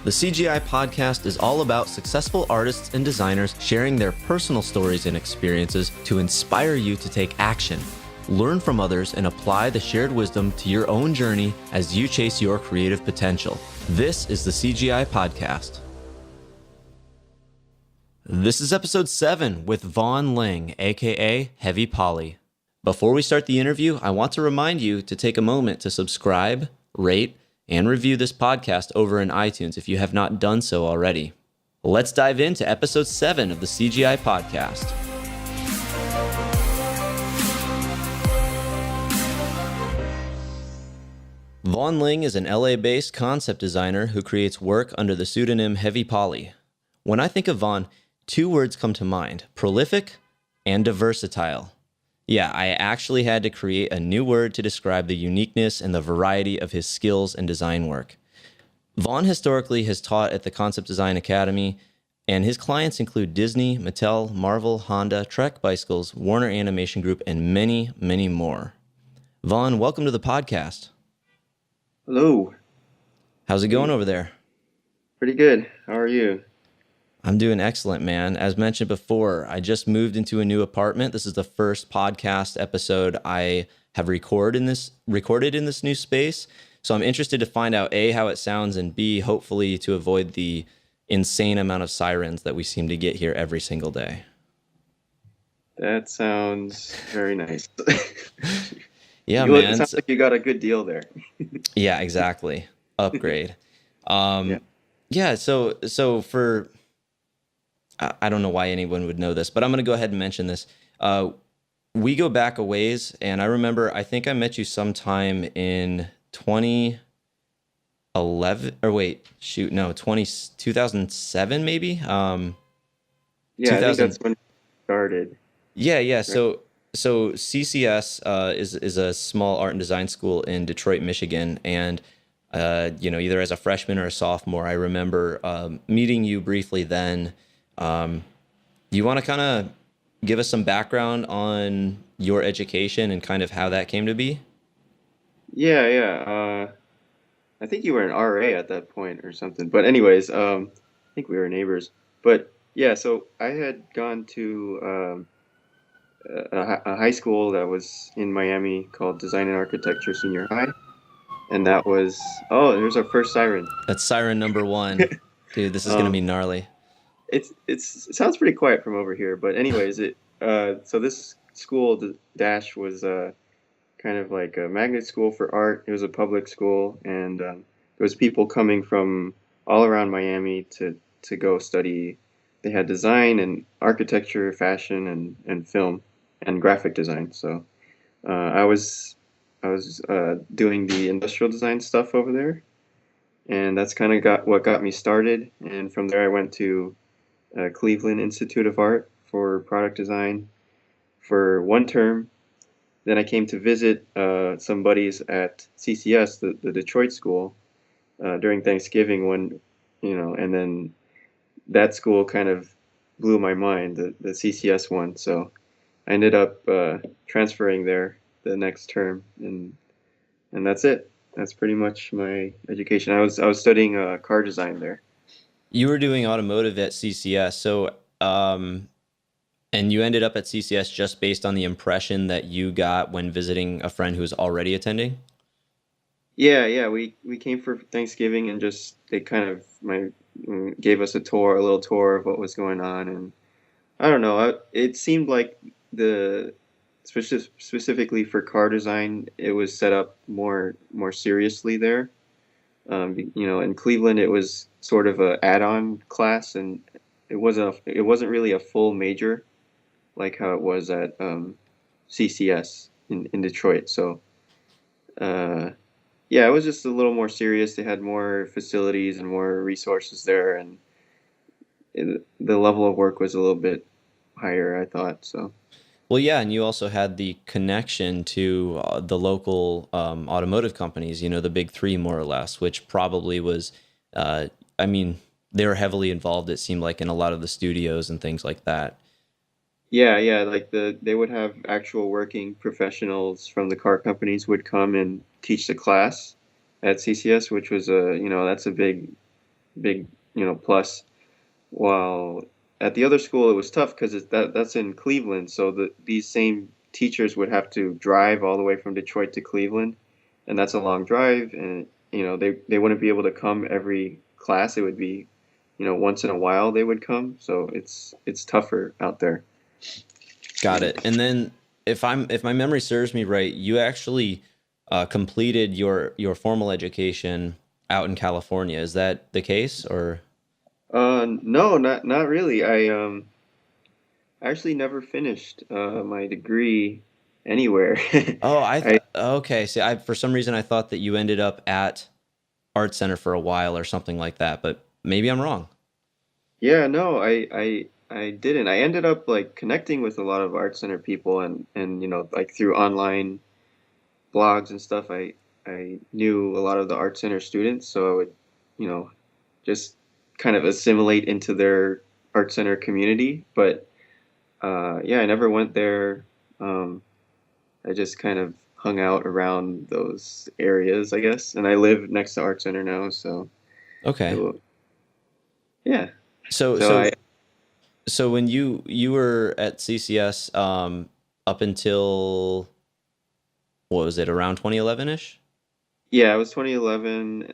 The CGI podcast is all about successful artists and designers sharing their personal stories and experiences to inspire you to take action. Learn from others and apply the shared wisdom to your own journey as you chase your creative potential. This is the CGI podcast. This is episode 7 with Vaughn Ling, aka Heavy Poly. Before we start the interview, I want to remind you to take a moment to subscribe, rate, and review this podcast over in iTunes if you have not done so already. Let's dive into episode 7 of the CGI podcast. Vaughan Ling is an LA-based concept designer who creates work under the pseudonym Heavy Poly. When I think of Vaughan, 2 words come to mind: prolific and versatile. Yeah, I actually had to create a new word to describe the uniqueness and the variety of his skills and design work. Vaughan historically has taught at the Concept Design Academy, and his clients include Disney, Mattel, Marvel, Honda, Trek Bicycles, Warner Animation Group, and many, many more. Vaughan, welcome to the podcast. Hello. How's it going over there? Pretty good. How are you? I'm doing excellent, man. As mentioned before, I just moved into a new apartment. This is the first podcast episode I have recorded in this new space. So I'm interested to find out A, how it sounds, and B, hopefully to avoid the insane amount of sirens that we seem to get here every single day. That sounds very nice. Yeah, man. It sounds like you got a good deal there. Yeah, exactly. Upgrade. Yeah. So for... I don't know why anyone would know this, but I'm going to go ahead and mention this. We go back a ways, and I remember, I think I met you sometime in 2011, or wait, 2007 maybe? Yeah, I think that's when it started. Yeah. Right. So CCS is a small art and design school in Detroit, Michigan, and either as a freshman or a sophomore, I remember meeting you briefly then. You want to kind of give us some background on your education and kind of how that came to be? Yeah. I think you were an RA at that point or something. But anyways, I think we were neighbors. But yeah, so I had gone to a high school that was in Miami called Design and Architecture Senior High. And that was, there's our first siren. That's siren number 1. Dude, this is going to be gnarly. It sounds pretty quiet from over here, but anyways, so this school, the Dash, was kind of like a magnet school for art. It was a public school, and there was people coming from all around Miami to go study. They had design and architecture, fashion, and film and graphic design. So I was doing the industrial design stuff over there, and that's kind of what got me started. And from there, I went to Cleveland Institute of Art for product design for 1 term. Then I came to visit some buddies at CCS, the Detroit school, during Thanksgiving and then that school kind of blew my mind, the CCS one. So I ended up transferring there the next term, and that's it. That's pretty much my education. I was studying car design there. You were doing automotive at CCS, so and you ended up at CCS just based on the impression that you got when visiting a friend who was already attending? Yeah. We came for Thanksgiving, and they kind of gave us a little tour of what was going on, and I don't know. It seemed like specifically for car design, it was set up more seriously there. In Cleveland, it was sort of a add-on class, and it wasn't really a full major like how it was at CCS in Detroit. So it was just a little more serious. They had more facilities and more resources there, and the level of work was a little bit higher, I thought. So. Well, yeah, and you also had the connection to the local automotive companies, the big 3 more or less, which probably was, they were heavily involved, it seemed like, in a lot of the studios and things like that. Yeah, like they would have actual working professionals from the car companies would come and teach the class at CCS, which was that's a big big, plus. While at the other school, it was tough because that's in Cleveland, so these same teachers would have to drive all the way from Detroit to Cleveland, and that's a long drive, and they wouldn't be able to come every class. It would be, once in a while they would come, so it's tougher out there. Got it. And then if my memory serves me right, you actually completed your formal education out in California. Is that the case, or? No, not really. I actually never finished my degree anywhere. Oh, I okay. See, I for some reason I thought that you ended up at Art Center for a while or something like that, but maybe I'm wrong. Yeah, no, I didn't. I ended up like connecting with a lot of art center people, and like through online blogs and stuff. I knew a lot of the art center students, so I would you know just kind of assimilate into their art center community. But yeah, I never went there. Um, I just kind of hung out around those areas, I guess. And I live next to art center now, so it Okay. will, yeah. So So I so so when you were at CCS up until what was it, around 2011-ish? Yeah, it was 2011,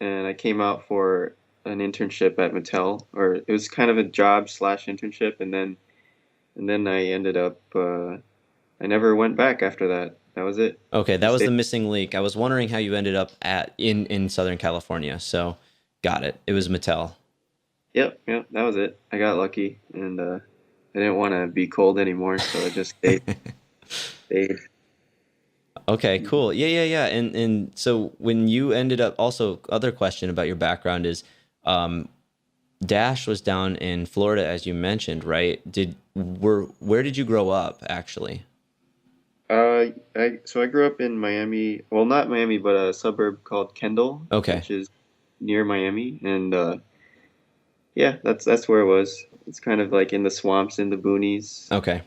and I came out for an internship at Mattel, or it was kind of a job slash internship, and then I ended up I never went back after that. That was it. Okay, I that was stayed. the missing link. I was wondering how you ended up at in Southern California. So, got it. It was Mattel. Yep, yep, that was it. I got lucky, and I didn't want to be cold anymore, so I just stayed. Okay, cool. Yeah, yeah, yeah. And so when you ended up, also other question about your background is, um, Dash was down in Florida as you mentioned, right? Where did you grow up actually? So I grew up in Miami. Well, not Miami, but a suburb called Kendall, Okay, which is near Miami, and yeah, that's where it was. It's kind of like in the swamps, in the boonies. okay,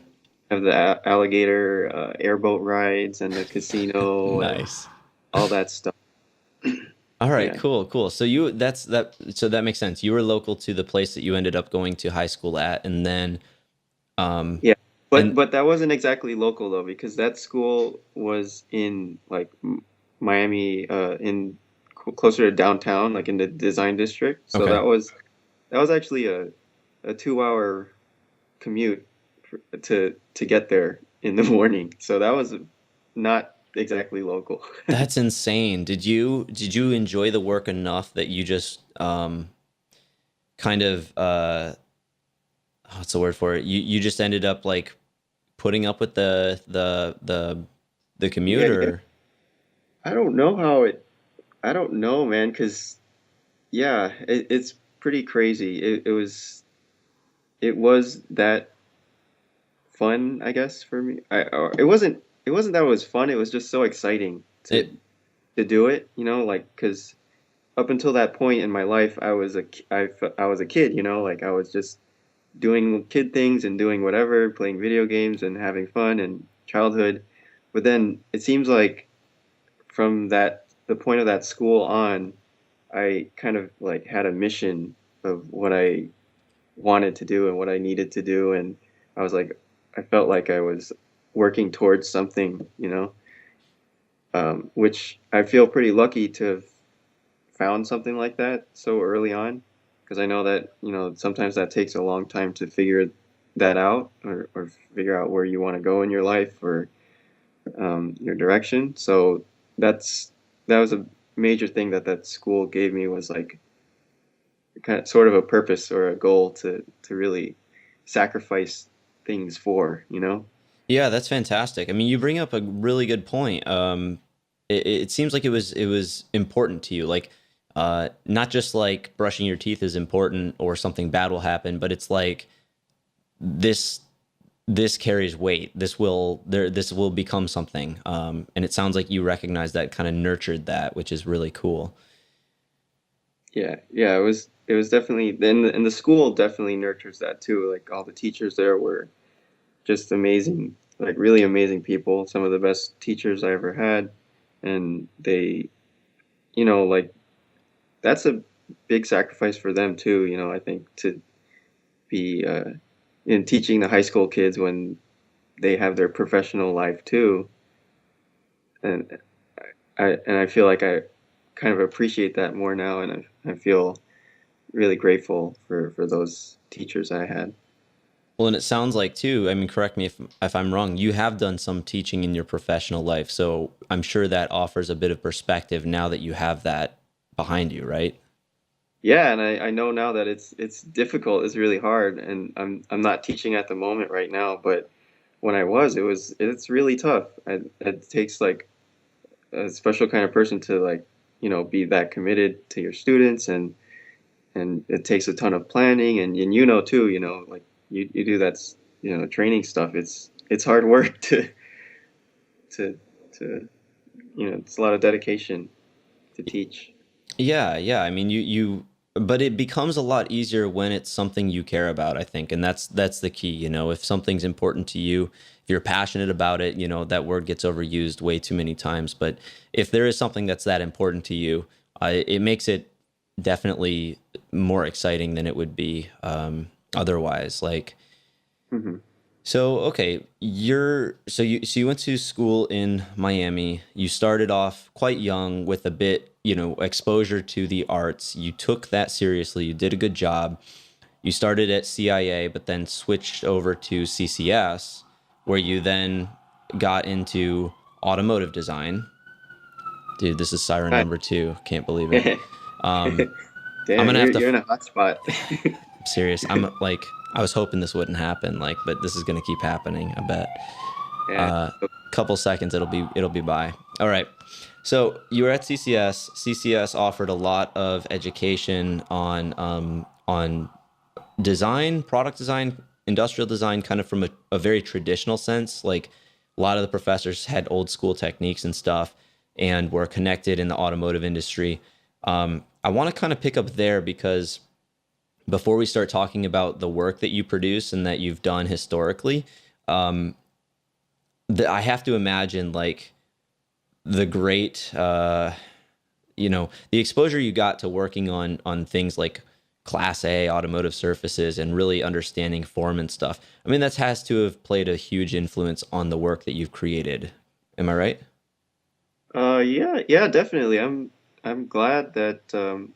Have the alligator airboat rides and the casino and nice. all that stuff. All right, Yeah, cool, cool. So so that makes sense. You were local to the place that you ended up going to high school at, and then um yeah. But and but that wasn't exactly local though, because that school was in like Miami, in closer to downtown, like in the design district. So okay. that was actually a 2 hour commute to get there in the morning. So that was not exactly local. That's insane. Did you enjoy the work enough that you just kind of what's the word for it? You just ended up like putting up with the commute Yeah, yeah. or I don't know how it. I don't know, man, because yeah, it's pretty crazy. It was that fun, I guess, for me. It wasn't that it was fun. It was just so exciting to it to do it. Like because up until that point in my life, I was a kid. Like I was just doing kid things and doing whatever, playing video games and having fun and childhood. But then it seems like from the point of that school on, I kind of like had a mission of what I wanted to do and what I needed to do, and I was like, I felt like I was working towards something, which I feel pretty lucky to have found something like that so early on, because I know that sometimes that takes a long time to figure that out, or figure out where you want to go in your life, or your direction. So that was a major thing that school gave me, was like kind of sort of a purpose or a goal to really sacrifice things for. Yeah, that's fantastic. I mean, you bring up a really good point. It seems like it was important to you, like not just like brushing your teeth is important or something bad will happen, but it's like this this carries weight. This will become something. And it sounds like you recognize that, kind of nurtured that, which is really cool. Yeah, yeah, it was definitely, and the school definitely nurtures that too. Like all the teachers there were just amazing, like really amazing people, some of the best teachers I ever had. And they, like that's a big sacrifice for them too, you know, I think to be in teaching the high school kids when they have their professional life too. And I feel like I kind of appreciate that more now, and I feel really grateful for those teachers I had. Well, and it sounds like too, I mean, correct me if I'm wrong, you have done some teaching in your professional life, so I'm sure that offers a bit of perspective now that you have that behind you, right? Yeah, and I know now that it's difficult, it's really hard, and I'm not teaching at the moment right now, but when I was, it's really tough. It takes like a special kind of person to like, you know, be that committed to your students, and it takes a ton of planning, and you know too, you know, like you do that's, you know, training stuff. It's hard work to to you know, it's a lot of dedication to teach. Yeah, yeah. I mean, but it becomes a lot easier when it's something you care about, I think. And that's the key, you know, if something's important to you, if you're passionate about it, you know, that word gets overused way too many times. But if there is something that's that important to you, it makes it definitely more exciting than it would be otherwise. Like, Hmm. so okay, you went to school in Miami. You started off quite young with a bit, you know, exposure to the arts. You took that seriously. You did a good job. You started at CIA, but then switched over to CCS, where you then got into automotive design. Dude, this is siren Hi. number two. Can't believe it. Um, I'm Damn, gonna have to. you're in a hot spot. I'm serious. I'm like, I was hoping this wouldn't happen, like, but this is gonna keep happening. I bet. Yeah. Couple seconds, it'll be by. All right. So you were at CCS. CCS offered a lot of education on design, product design, industrial design, kind of from a very traditional sense. Like a lot of the professors had old school techniques and stuff, and were connected in the automotive industry. I want to kind of pick up there because before we start talking about the work that you produce and that you've done historically, I have to imagine like the great, you know, the exposure you got to working on things like Class A automotive surfaces and really understanding form and stuff. I mean, that has to have played a huge influence on the work that you've created. Am I right? Yeah, yeah, definitely. I'm glad that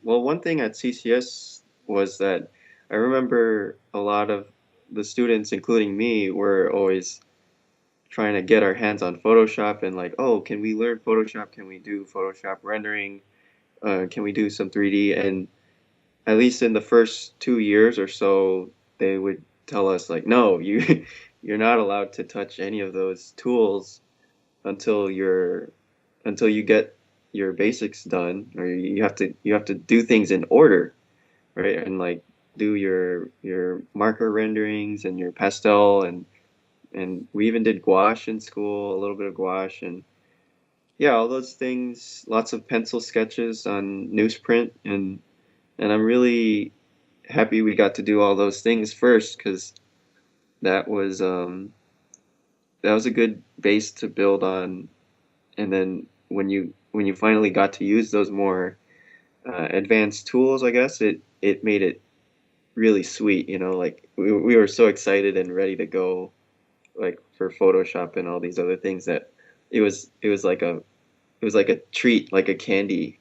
well, one thing at CCS was that I remember a lot of the students, including me, were always trying to get our hands on Photoshop and like, oh, can we learn Photoshop? Can we do Photoshop rendering? Can we do some 3D? And at least in the first 2 years or so, they would tell us like, no, you're not allowed to touch any of those tools until you get your basics done, or you have to do things in order, right? And like do your marker renderings and your pastel, and we even did gouache in school, a little bit of gouache, and yeah, all those things, lots of pencil sketches on newsprint, and I'm really happy we got to do all those things first because that was um that was a good base to build on. And then when you finally got to use those more advanced tools, I guess it made it really sweet. You know, like we were so excited and ready to go, like for Photoshop and all these other things, that it was like a treat, like a candy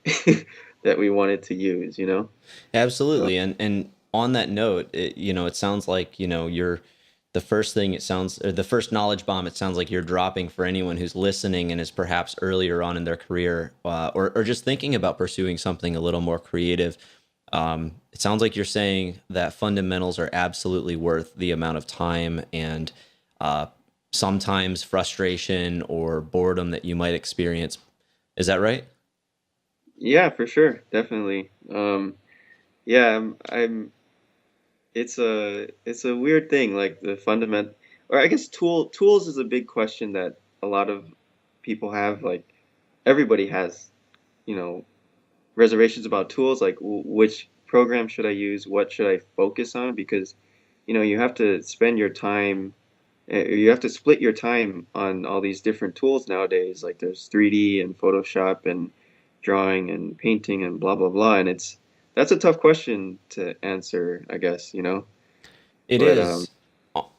that we wanted to use. You know. So, Absolutely. And on that note, you know, it sounds like, you know, you're the first thing it sounds, or the first knowledge bomb, it sounds like you're dropping for anyone who's listening and is perhaps earlier on in their career, or just thinking about pursuing something a little more creative. It sounds like you're saying that fundamentals are absolutely worth the amount of time and uh, sometimes frustration or boredom that you might experience. Is that right? yeah, for sure, definitely. Yeah, I'm it's a weird thing, like the fundament, or I guess tools is a big question that a lot of people have. Like everybody has, you know, reservations about tools, like which program should I use, what should I focus on, because you know you have to spend your time, you have to split your time on all these different tools nowadays. Like there's 3D and Photoshop and drawing and painting and blah blah blah, and that's a tough question to answer, I guess, you know. It But is.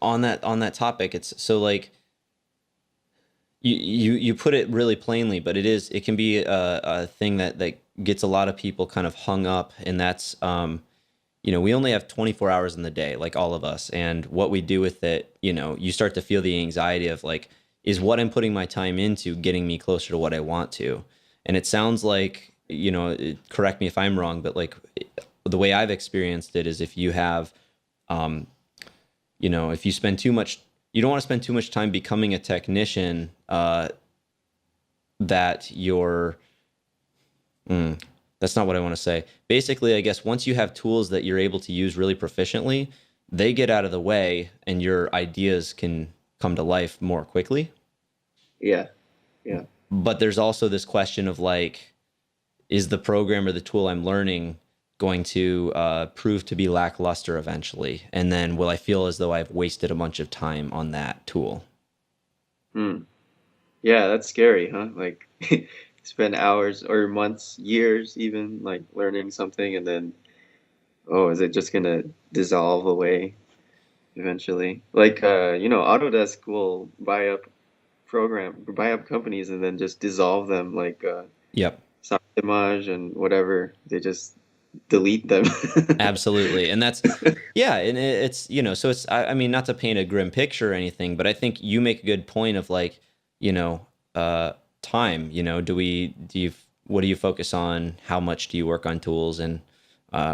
On that topic. It's so like you put it really plainly, but it can be a thing that gets a lot of people kind of hung up, and that's we only have 24 hours in the day, like all of us, and what we do with it, you start to feel the anxiety of like, is what I'm putting my time into getting me closer to what I want to? And it sounds like, correct me if I'm wrong, but like the way I've experienced it is if you have, um, if you spend too much, you don't want to spend too much time becoming a technician, that you're, mm, that's not what I want to say. Basically, I guess once you have tools that you're able to use really proficiently, they get out of the way and your ideas can come to life more quickly. yeah, yeah, But there's also this question of like, is the program or the tool I'm learning going to prove to be lackluster eventually? And then will I feel as though I've wasted a bunch of time on that tool? hmm. Yeah, that's scary, huh? Like spend hours or months, years even like learning something and then oh, is it just gonna dissolve away eventually? Like Autodesk will buy up companies and then just dissolve them like Yep. Image and whatever. They just delete them. Absolutely. And that's, yeah. And it's, so it's, I mean, not to paint a grim picture or anything, but I think you make a good point of like, you know, time, what do you focus on? How much do you work on tools? And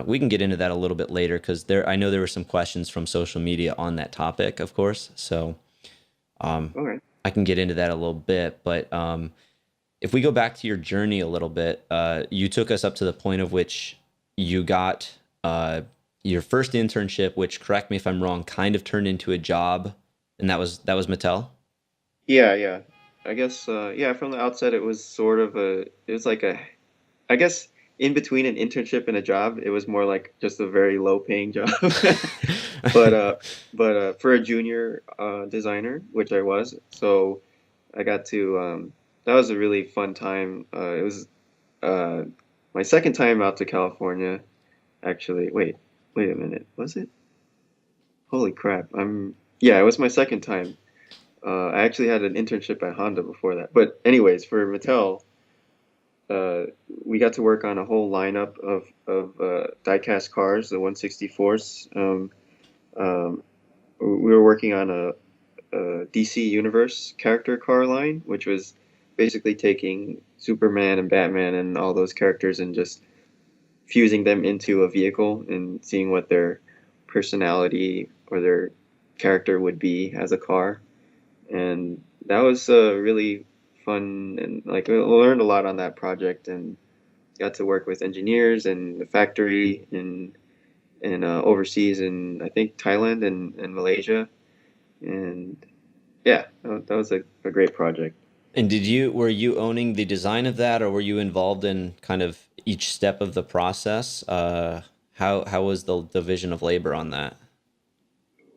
we can get into that a little bit later because I know there were some questions from social media on that topic, of course. So Okay. I can get into that a little bit. But if we go back to your journey a little bit, you took us up to the point of which you got your first internship, which, correct me if I'm wrong, kind of turned into a job, and that was Mattel. Yeah, yeah. I guess yeah, from the outset it was like a I guess in between an internship and a job, it was more like just a very low paying job. But for a junior designer, which I was, so I got to that was a really fun time. It was uh my second time out to California, actually. Wait a minute. Was it? Holy crap. Yeah, it was my second time. I actually had an internship at Honda before that. But anyways, for Mattel, uh, we got to work on a whole lineup of die-cast cars, the 164s. We were working on a DC Universe character car line, which was basically taking Superman and Batman and all those characters and just fusing them into a vehicle and seeing what their personality or their character would be as a car. And that was really fun and like I learned a lot on that project and got to work with engineers and the factory in overseas in I think Thailand and Malaysia and yeah that was a great project. And were you owning the design of that, or were you involved in kind of each step of the process? How was the division of labor on that?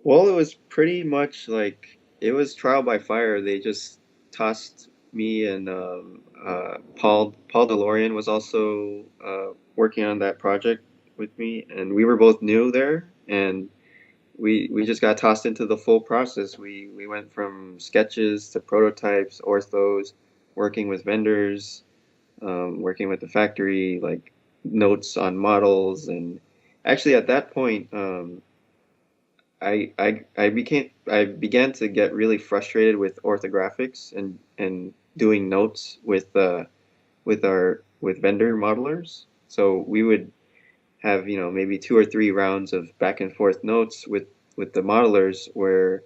Well, it was pretty much like it was trial by fire. They just tossed me and Paul DeLorean was also working on that project with me, and we were both new there, and we just got tossed into the full process. We went from sketches to prototypes, orthos, working with vendors, working with the factory, like notes on models, and actually at that point. I began to get really frustrated with orthographics and doing notes with vendor modelers. So we would have, maybe two or three rounds of back and forth notes with the modelers where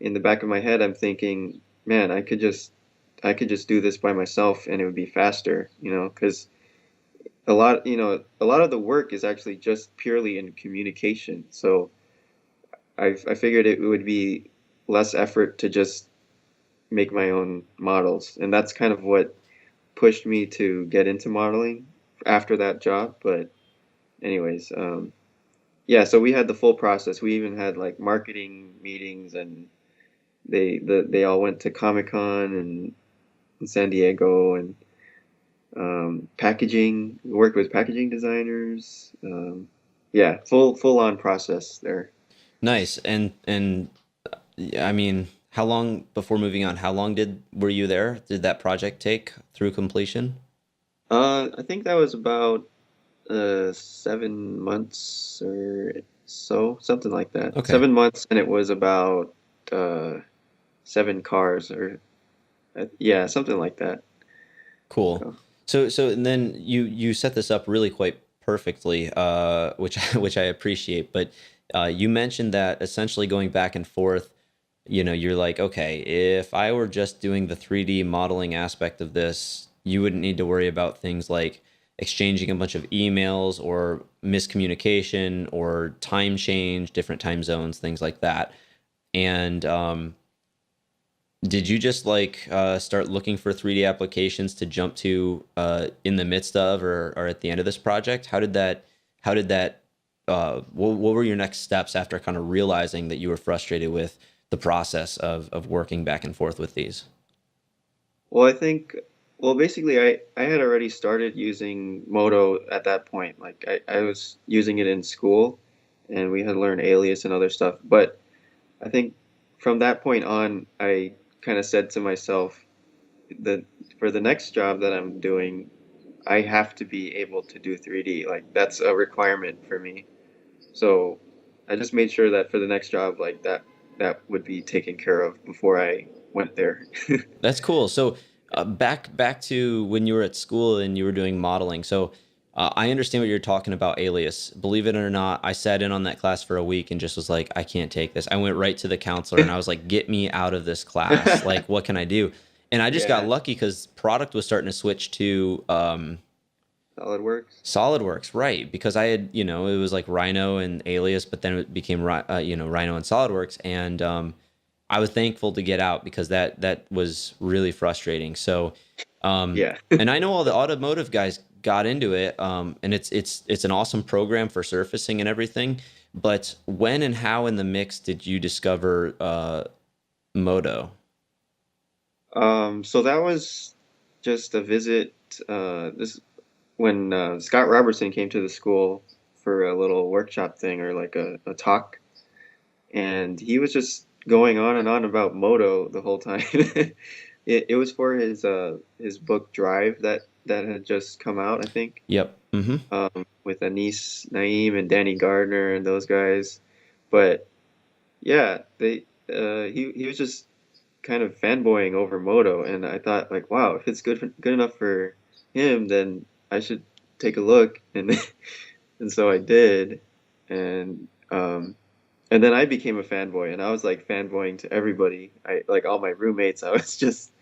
in the back of my head I'm thinking, man, I could just do this by myself and it would be faster, because a lot of the work is actually just purely in communication. So I figured it would be less effort to just make my own models, and that's kind of what pushed me to get into modeling after that job. But anyways, yeah, so we had the full process. We even had like marketing meetings, and they all went to Comic Con and in San Diego, and packaging. Worked with packaging designers. Yeah, full on process there. Nice. And yeah, I mean, how long before moving on? How long did were you there? Did that project take through completion? I think that was about 7 months or so, something like that. Okay, 7 months, and it was about uh, 7 cars, or yeah, something like that. cool. So, So and then you set this up really quite perfectly, which which I appreciate. But you mentioned that essentially going back and forth, you're like, okay, if I were just doing the 3D modeling aspect of this, you wouldn't need to worry about things like exchanging a bunch of emails or miscommunication or time change, different time zones, things like that. And did you just like start looking for 3D applications to jump to in the midst of or at the end of this project? How did that what were your next steps after kind of realizing that you were frustrated with the process of working back and forth with these? well, I think, well, basically, I had already started using Moto at that point. Like, I was using it in school, and we had learned Alias and other stuff. But I think from that point on, I kind of said to myself that for the next job that I'm doing, I have to be able to do 3D. Like, that's a requirement for me. So I just made sure that for the next job, like that would be taken care of before I went there. That's cool. So back to when you were at school and you were doing modeling. So I understand what you're talking about, Alias. Believe it or not, I sat in on that class for a week and just was like, I can't take this. I went right to the counselor and I was like, get me out of this class. Like, what can I do? And I just got Yeah, lucky because product was starting to switch to SolidWorks. SolidWorks, right? Because I had, it was like Rhino and Alias, but then it became Rhino and SolidWorks, and I was thankful to get out because that was really frustrating. So, Yeah. and I know all the automotive guys got into it, and it's an awesome program for surfacing and everything. But when and how in the mix did you discover Moto? So that was just a visit. This when Scott Robertson came to the school for a little workshop thing, or like a talk, and he was just going on and on about Moto the whole time. It was for his book Drive that had just come out, I think, Yep. Mm-hmm. with Anis Naeem and Danny Gardner and those guys. But yeah, he was just kind of fanboying over Moto, and I thought, like, wow, if it's good enough for him, then I should take a look, and and so I did, and and then I became a fanboy, and I was like fanboying to everybody. I like all my roommates. I was just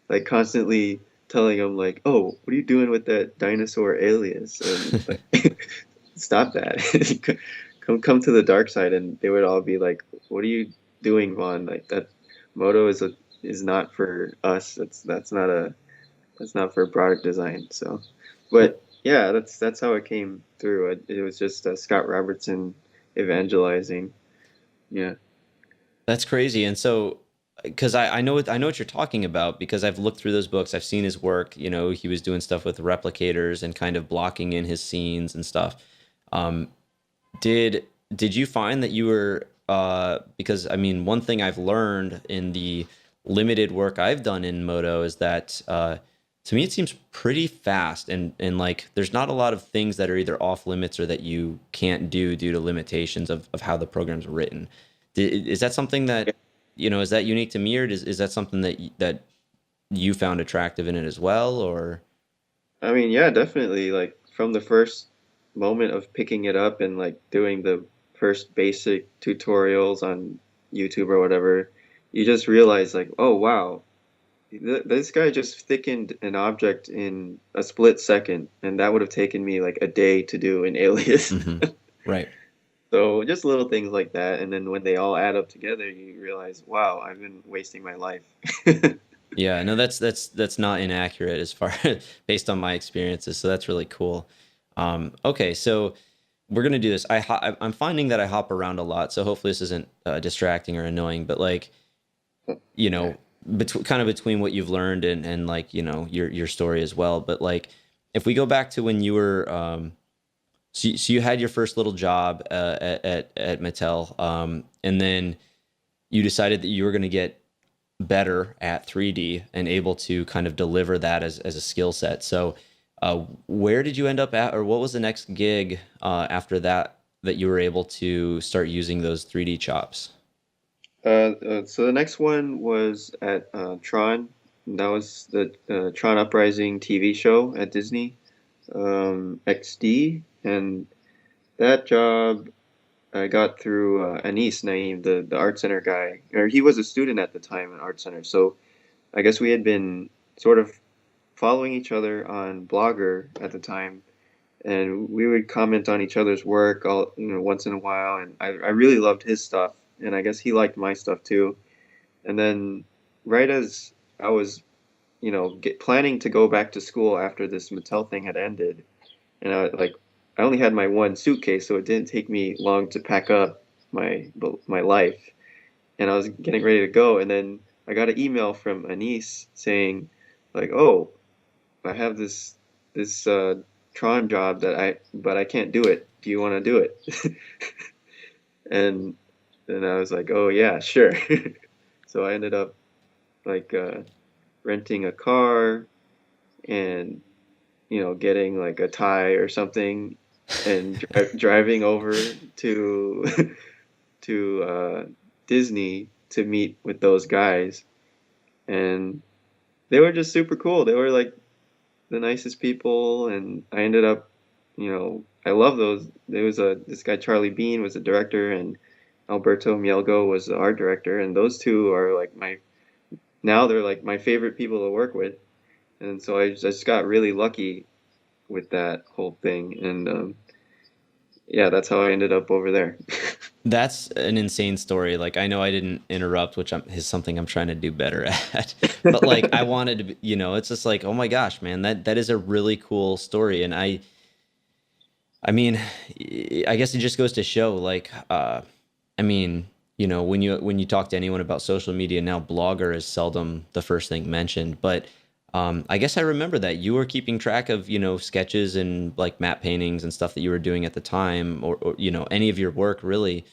like constantly telling them, like, "Oh, what are you doing with that dinosaur alias?" And like, stop that. Come to the dark side. And they would all be like, "What are you doing, Vaughn? Like that Moto is not for us. That's not for product design." So, but yeah, that's how it came through. It was just Scott Robertson evangelizing. Yeah. That's crazy. And so, because I know what you're talking about because I've looked through those books. I've seen his work. He was doing stuff with replicators and kind of blocking in his scenes and stuff. Um, did did you find that you were because I mean, one thing I've learned in the limited work I've done in Moto is that to me it seems pretty fast and like there's not a lot of things that are either off limits or that you can't do due to limitations of how the program's written. Is that something that is that unique to me, or is that something that you found attractive in it as well, or? I mean, yeah, definitely. Like from the first moment of picking it up and like doing the first basic tutorials on YouTube or whatever, you just realize like, oh wow, this guy just thickened an object in a split second, and that would have taken me like a day to do in Alias. Hmm. Right. So just little things like that, and then when they all add up together, you realize, wow, I've been wasting my life. Yeah, no, that's not inaccurate as far based on my experiences. So that's really cool. Okay, so we're gonna do this. I'm finding that I hop around a lot, so hopefully this isn't distracting or annoying. But like, you Yeah. know, kind of between what you've learned and like, you know, your story as well. But like, if we go back to when you were, so you had your first little job at Mattel, and then you decided that you were going to get better at 3D and able to kind of deliver that as a skill set. So, where did you end up at, or what was the next gig after that that you were able to start using those 3D chops? So the next one was at Tron. That was the Tron Uprising TV show at Disney XD, and that job I got through Anis Naeem, the art center guy, or he was a student at the time at art center. So I guess we had been sort of following each other on Blogger at the time, and we would comment on each other's work all once in a while. And I really loved his stuff, and I guess he liked my stuff too. And then right as I was planning to go back to school after this Mattel thing had ended, and I only had my one suitcase, so it didn't take me long to pack up my life, and I was getting ready to go, and then I got an email from Anis saying like, "Oh, I have this Tron job but I can't do it. Do you want to do it?" And then I was like, "Oh yeah, sure." So I ended up like renting a car and getting like a tie or something and driving over to Disney to meet with those guys, and they were just super cool. They were like the nicest people, and I ended up, I love those. There was this guy Charlie Bean was the director, and Alberto Mielgo was the art director, and those two are like they're like my favorite people to work with, and so I just got really lucky with that whole thing, and yeah, that's how I ended up over there. That's an insane story. Like, I know I didn't interrupt, which is something I'm trying to do better at. But like, I wanted to, it's just like, oh my gosh, man, that is a really cool story. And I mean, I guess it just goes to show, like, I mean, when you talk to anyone about social media now, Blogger is seldom the first thing mentioned. But I guess I remember that you were keeping track of, sketches and like matte paintings and stuff that you were doing at the time, or any of your work really.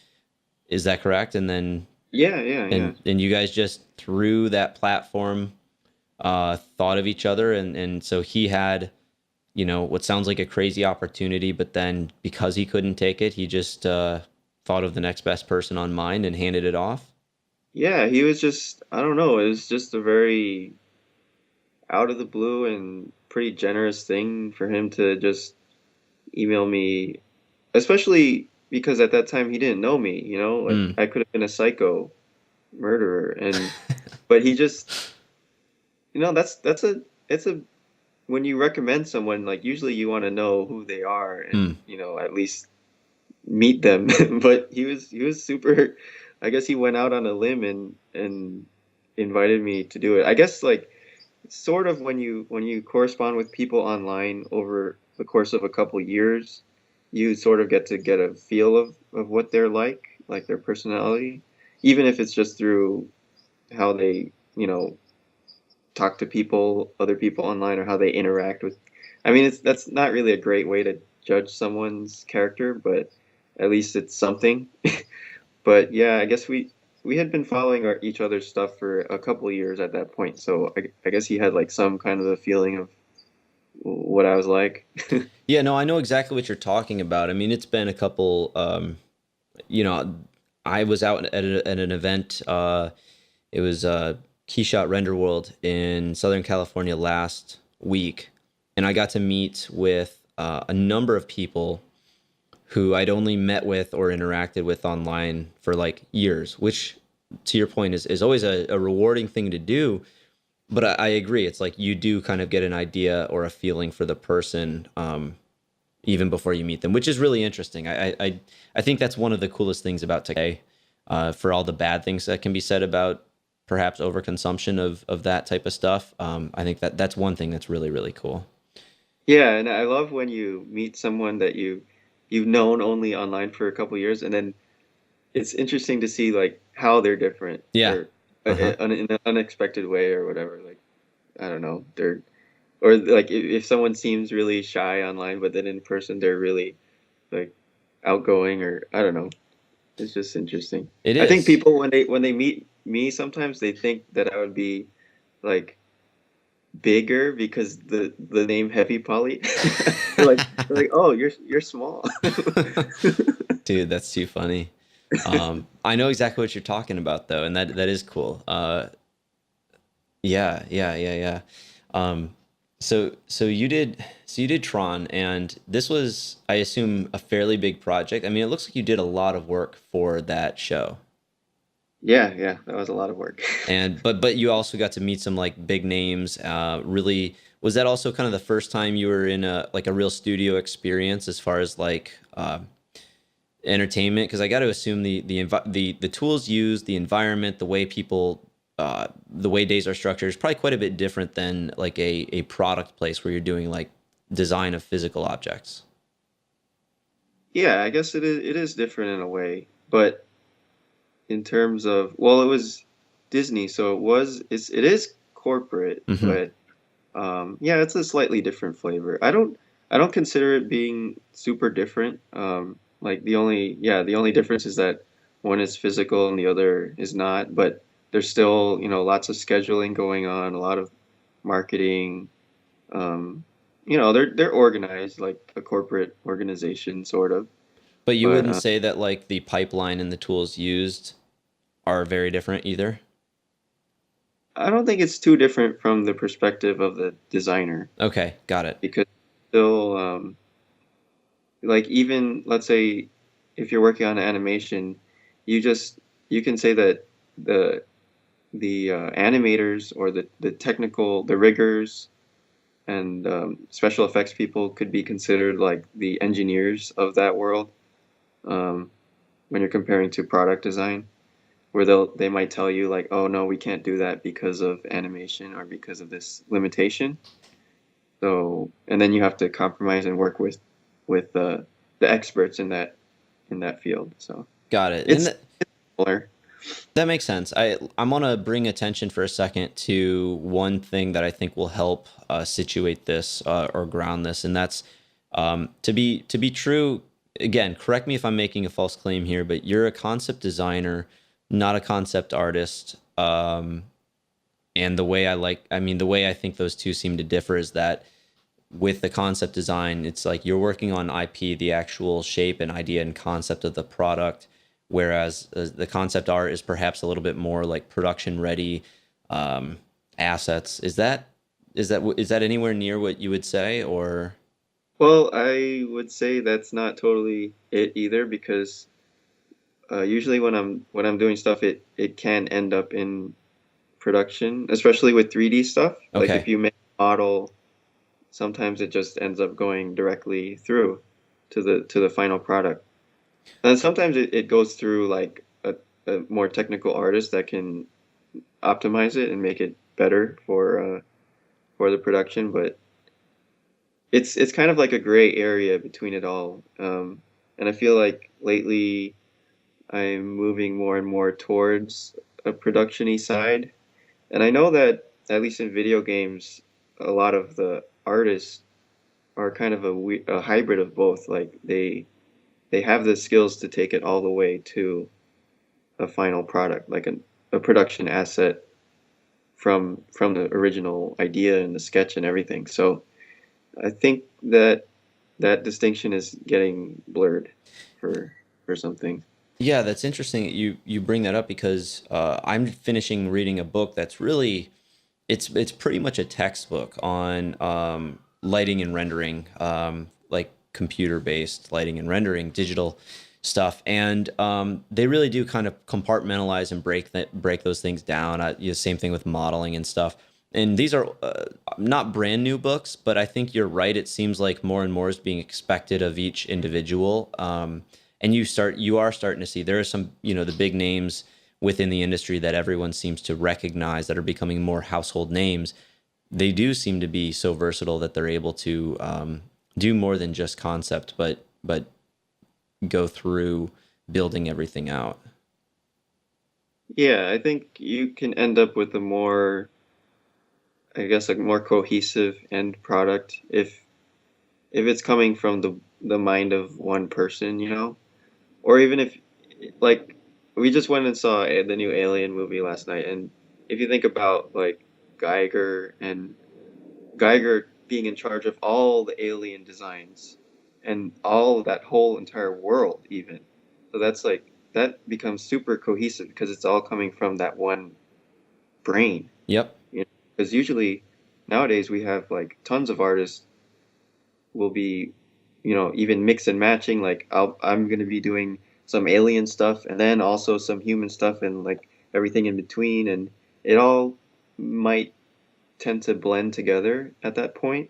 Is that correct? And then and you guys just through that platform thought of each other, and so he had what sounds like a crazy opportunity, but then because he couldn't take it, he just thought of the next best person on mind and handed it off. Yeah, he was just, I don't know, it was just a very out of the blue and pretty generous thing for him to just email me, especially because at that time he didn't know me, like Mm. I could have been a psycho murderer, and but he just, that's a it's a when you recommend someone, like usually you want to know who they are and Mm. at least meet them. But he was super, I guess he went out on a limb and invited me to do it. I guess like sort of when you correspond with people online over the course of a couple years, you sort of get a feel of what they're like their personality, even if it's just through how they, talk to other people online, or how they interact with. I mean, that's not really a great way to judge someone's character, but at least it's something. But yeah, I guess we had been following each other's stuff for a couple of years at that point, so I guess he had like some kind of a feeling of what I was like. Yeah, no, I know exactly what you're talking about. I mean, it's been a couple. You know, I was out at an event. It was KeyShot Render World in Southern California last week, and I got to meet with a number of people who I'd only met with or interacted with online for like years, which to your point is always a rewarding thing to do. But I agree. It's like you do kind of get an idea or a feeling for the person even before you meet them, which is really interesting. I think that's one of the coolest things about today, for all the bad things that can be said about perhaps overconsumption of that type of stuff. I think that's one thing that's really, really cool. Yeah, and I love when you meet someone that you've known only online for a couple of years, and then it's interesting to see like how they're different, Yeah. or Uh-huh. in an unexpected way or whatever. Like, I don't know, they're or like if someone seems really shy online, but then in person they're really like outgoing, or I don't know. It's just interesting. It I think is. people when they meet me, sometimes they think that I would be like bigger because the name Heavy Poly. They're like, oh, you're small. Dude, that's too funny. I know exactly what you're talking about though, and that is cool. Yeah, yeah, yeah, yeah. Um, so you did Tron, and this was, I assume, a fairly big project. I mean, it looks like you did a lot of work for that show. Yeah, yeah, that was a lot of work. And but you also got to meet some like big names. Really, was that also kind of the first time you were in a like a real studio experience as far as like entertainment? Because I got to assume the tools used, the environment, the way people, the way days are structured is probably quite a bit different than like a product place where you're doing like design of physical objects. Yeah, I guess it is different in a way, but in terms of, well, it was Disney, so it is corporate, Hmm. but yeah, it's a slightly different flavor. I don't consider it being super different. Like the only difference is that one is physical and the other is not, but there's still, lots of scheduling going on, a lot of marketing. Um, they're organized like a corporate organization sort of, But you but wouldn't say that like the pipeline and the tools used are very different either. I don't think it's too different from the perspective of the designer Okay, got it. because still, like even let's say if you're working on an animation, you just you can say that the animators or the riggers and special effects people could be considered like the engineers of that world, um, when you're comparing to product design, where they might tell you like, oh no, we can't do that because of animation or because of this limitation. So, and then you have to compromise and work with the experts in that field. So Got it. And it's similar. that makes sense. I'm gonna bring attention for a second to one thing that I think will help situate this or ground this, and that's to be true. Again, correct me if I'm making a false claim here, but you're a concept designer, not a concept artist. And the way I mean, the way I think those two seem to differ is that with the concept design, it's like you're working on IP, the actual shape and idea and concept of the product, whereas the concept art is perhaps a little bit more like production ready um, assets. Is that anywhere near what you would say, or Well, I would say that's not totally it either because usually when I'm doing stuff, it can end up in production, especially with 3D stuff. Like if okay? you make a model, sometimes it just ends up going directly through to the final product. And sometimes it goes through like a more technical artist that can optimize it and make it better for the production, but it's kind of like a gray area between it all. And I feel like lately I'm moving more and more towards a production-y side. And I know that at least in video games, a lot of the artists are kind of a hybrid of both. Like they have the skills to take it all the way to a final product, like a production asset from the original idea and the sketch and everything. So I think that that distinction is getting blurred for something. Yeah, that's interesting that you bring that up because I'm finishing reading a book that's really it's pretty much a textbook on lighting and rendering, like computer based lighting and rendering, digital stuff, and they really do kind of compartmentalize and break those things down. Same thing with modeling and stuff. And these are not brand new books, but I think you're right. It seems like more and more is being expected of each individual. And you are starting to see there are some, the big names within the industry that everyone seems to recognize that are becoming more household names. They do seem to be so versatile that they're able to do more than just concept, but go through building everything out. Yeah, I think you can end up with a more, I guess, a more cohesive end product if it's coming from the mind of one person, you know? Or even if, like, we just went and saw the new Alien movie last night, and if you think about like Geiger and Geiger being in charge of all the alien designs and all of that whole entire world, even. So that's like, that becomes super cohesive because it's all coming from that one brain. Yep. You know? Because usually nowadays we have like tons of artists will be, even mix and matching. Like I'm gonna be doing some alien stuff and then also some human stuff and like everything in between, and it all might tend to blend together at that point.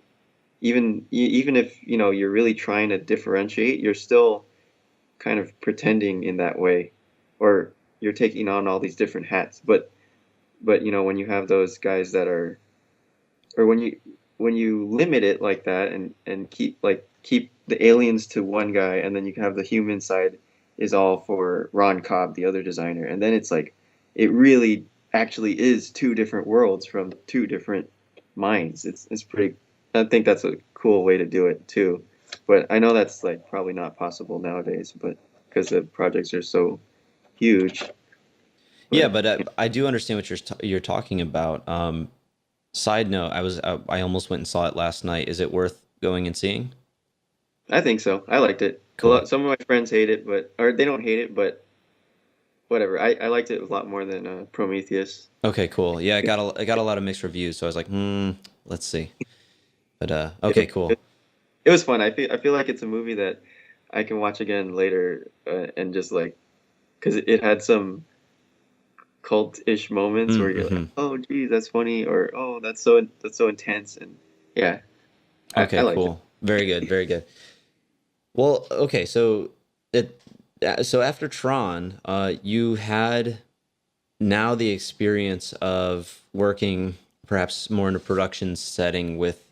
Even if you're really trying to differentiate, you're still kind of pretending in that way, or you're taking on all these different hats. But when you have those guys that are, or when you limit it like that and keep the aliens to one guy, and then you can have the human side is all for Ron Cobb, the other designer, and then it's like it really actually is two different worlds from two different minds. It's pretty. I think that's a cool way to do it too, but I know that's like probably not possible nowadays, but because the projects are so huge. Yeah, But but I do understand what you're talking about. Side note, I almost went and saw it last night. Is it worth going and seeing? I think so. I liked it. Cool. Some of my friends hate it, or they don't hate it, but whatever. I liked it a lot more than Prometheus. Okay, cool. Yeah, I got a lot of mixed reviews, so I was like, let's see. But okay, It, cool. it, it was fun. I feel like it's a movie that I can watch again later, and just like because it had some cult-ish moments where you're like, Mm-hmm. oh, geez, that's funny, or oh, that's so intense, and yeah, I Okay, liked it. cool. Very good, very good. Well, okay, so after Tron, you had now the experience of working perhaps more in a production setting with,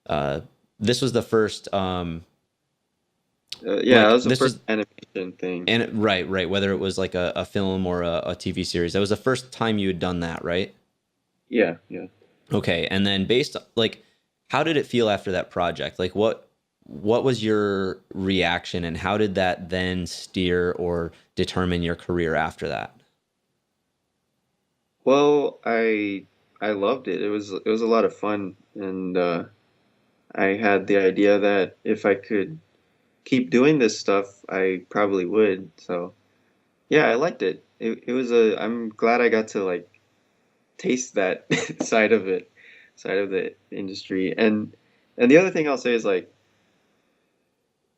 uh, this was the first, Yeah, that like was the this first was, animation thing. and right, whether it was like a film or a TV series, that was the first time you had done that, right? Yeah, yeah. Okay, and then like, how did it feel after that project? Like, what was your reaction, and how did that then steer or determine your career after that? Well, I loved it. It was a lot of fun, and I had the idea that if I could keep doing this stuff, I probably would. So yeah, I liked it. It was a. I'm glad I got to like taste that side of the industry. And the other thing I'll say is like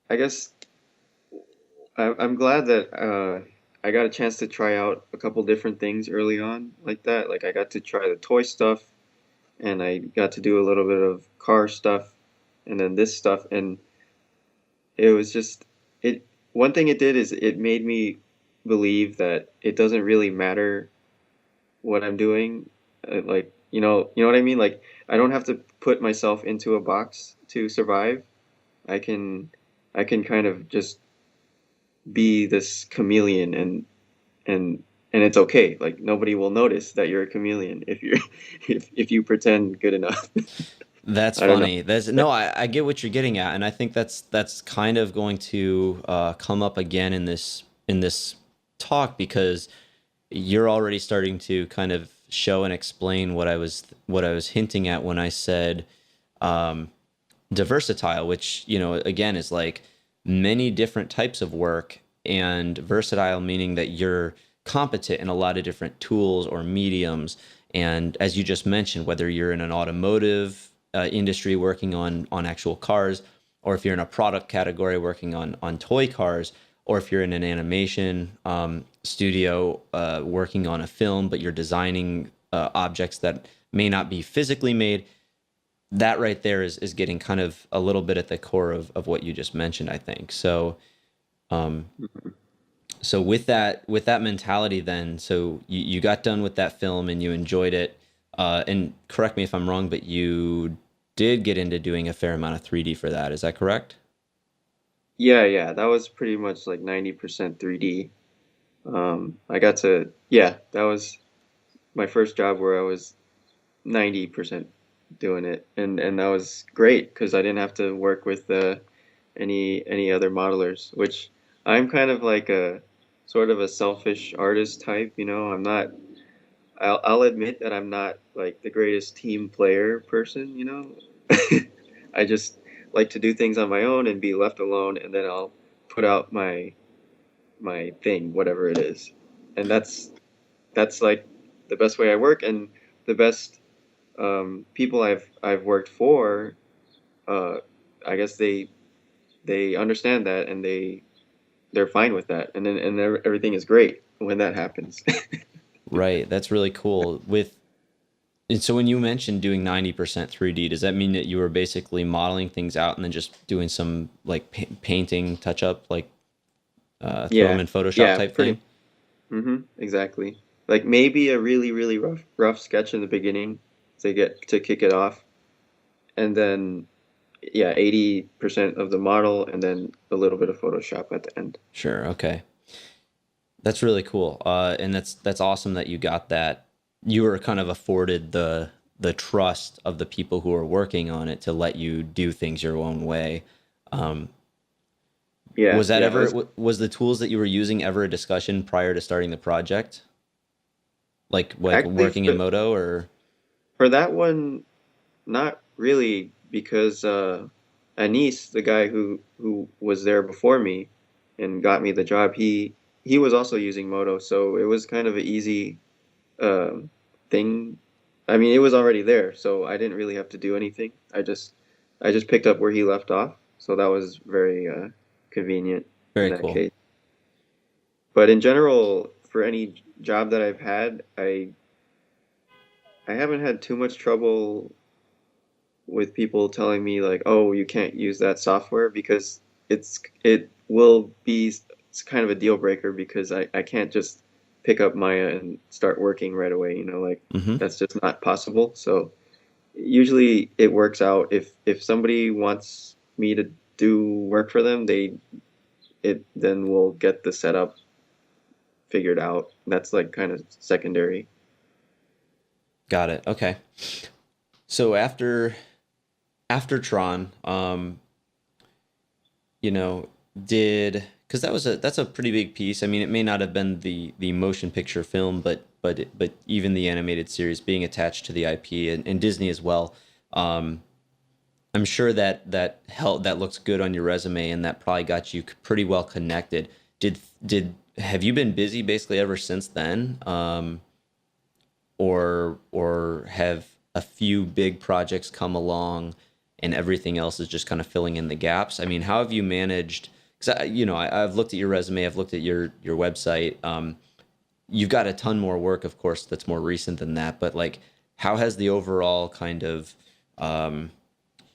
I guess I'm glad that I got a chance to try out a couple different things early on like that. Like I got to try the toy stuff, and I got to do a little bit of car stuff, and then this stuff, and it was just it. One thing it did is it made me believe that it doesn't really matter what I'm doing. Like you know what I mean. Like I don't have to put myself into a box to survive. I can I can kind of just be this chameleon, and it's okay. Like nobody will notice that you're a chameleon if you're if you pretend good enough. That's I don't know. funny. That's no, I get what you're getting at, and I think that's kind of going to come up again in this talk, because you're already starting to kind of show and explain what I was hinting at when I said diversitile, which, again, is like many different types of work, and versatile meaning that you're competent in a lot of different tools or mediums. And as you just mentioned, whether you're in an automotive industry working on actual cars, or if you're in a product category working on toy cars, or if you're in an animation studio working on a film, but you're designing objects that may not be physically made, that right there is getting kind of a little bit at the core of what you just mentioned, I think. So so with that mentality then, so you got done with that film and you enjoyed it. And correct me if I'm wrong, but you did get into doing a fair amount of 3D for that. Is that correct? Yeah, yeah, that was pretty much like 90% 3D. I got to, yeah, that was my first job where I was 90% doing it, and that was great because I didn't have to work with any other modelers, which I'm kind of like a sort of a selfish artist type, you know. I'll admit that I'm not like the greatest team player person, you know. I just like to do things on my own and be left alone, and then I'll put out my thing, whatever it is. And that's like the best way I work, and the best people I've worked for, uh, I guess they understand that, and they're fine with that, and then everything is great when that happens. Right. That's really cool. And so when you mentioned doing 90% 3D, does that mean that you were basically modeling things out and then just doing some like painting touch up, like throw them Yeah, in Photoshop yeah, type pretty. thing? Exactly. Like maybe a really rough sketch in the beginning to kick it off, and then yeah, 80% of the model, and then a little bit of Photoshop at the end. Sure. Okay. That's really cool. And that's awesome that you got that. You were kind of afforded the trust of the people who are working on it to let you do things your own way. Um, Yeah, was that yeah, it ever was was the tools that you were using ever a discussion prior to starting the project? Like actually working in Moto or for that one, not really, because Anis, the guy who was there before me and got me the job, he was also using Moto, so it was kind of an easy um, thing. I mean, it was already there, so I didn't really have to do anything. I just picked up where he left off, so that was very convenient in very that cool. case. But in general, for any job that I've had, I haven't had too much trouble with people telling me like, "Oh, you can't use that software," because it will be it's kind of a deal breaker because I can't just pick up Maya and start working right away, you know, like Hmm. that's just not possible. So usually it works out if somebody wants me to do work for them, they it then we'll get the setup figured out. That's like kind of secondary. Got it. Okay. So after Tron, you know, did because that's a pretty big piece. I mean, it may not have been the motion picture film, but even the animated series being attached to the IP and Disney as well. Um, I'm sure that looks good on your resume, and that probably got you pretty well connected. Did have you been busy basically ever since then, or have a few big projects come along, and everything else is just kind of filling in the gaps? I mean, how have you managed? Because I've looked at your resume, I've looked at your website. You've got a ton more work, of course, that's more recent than that. But like, how has the overall kind of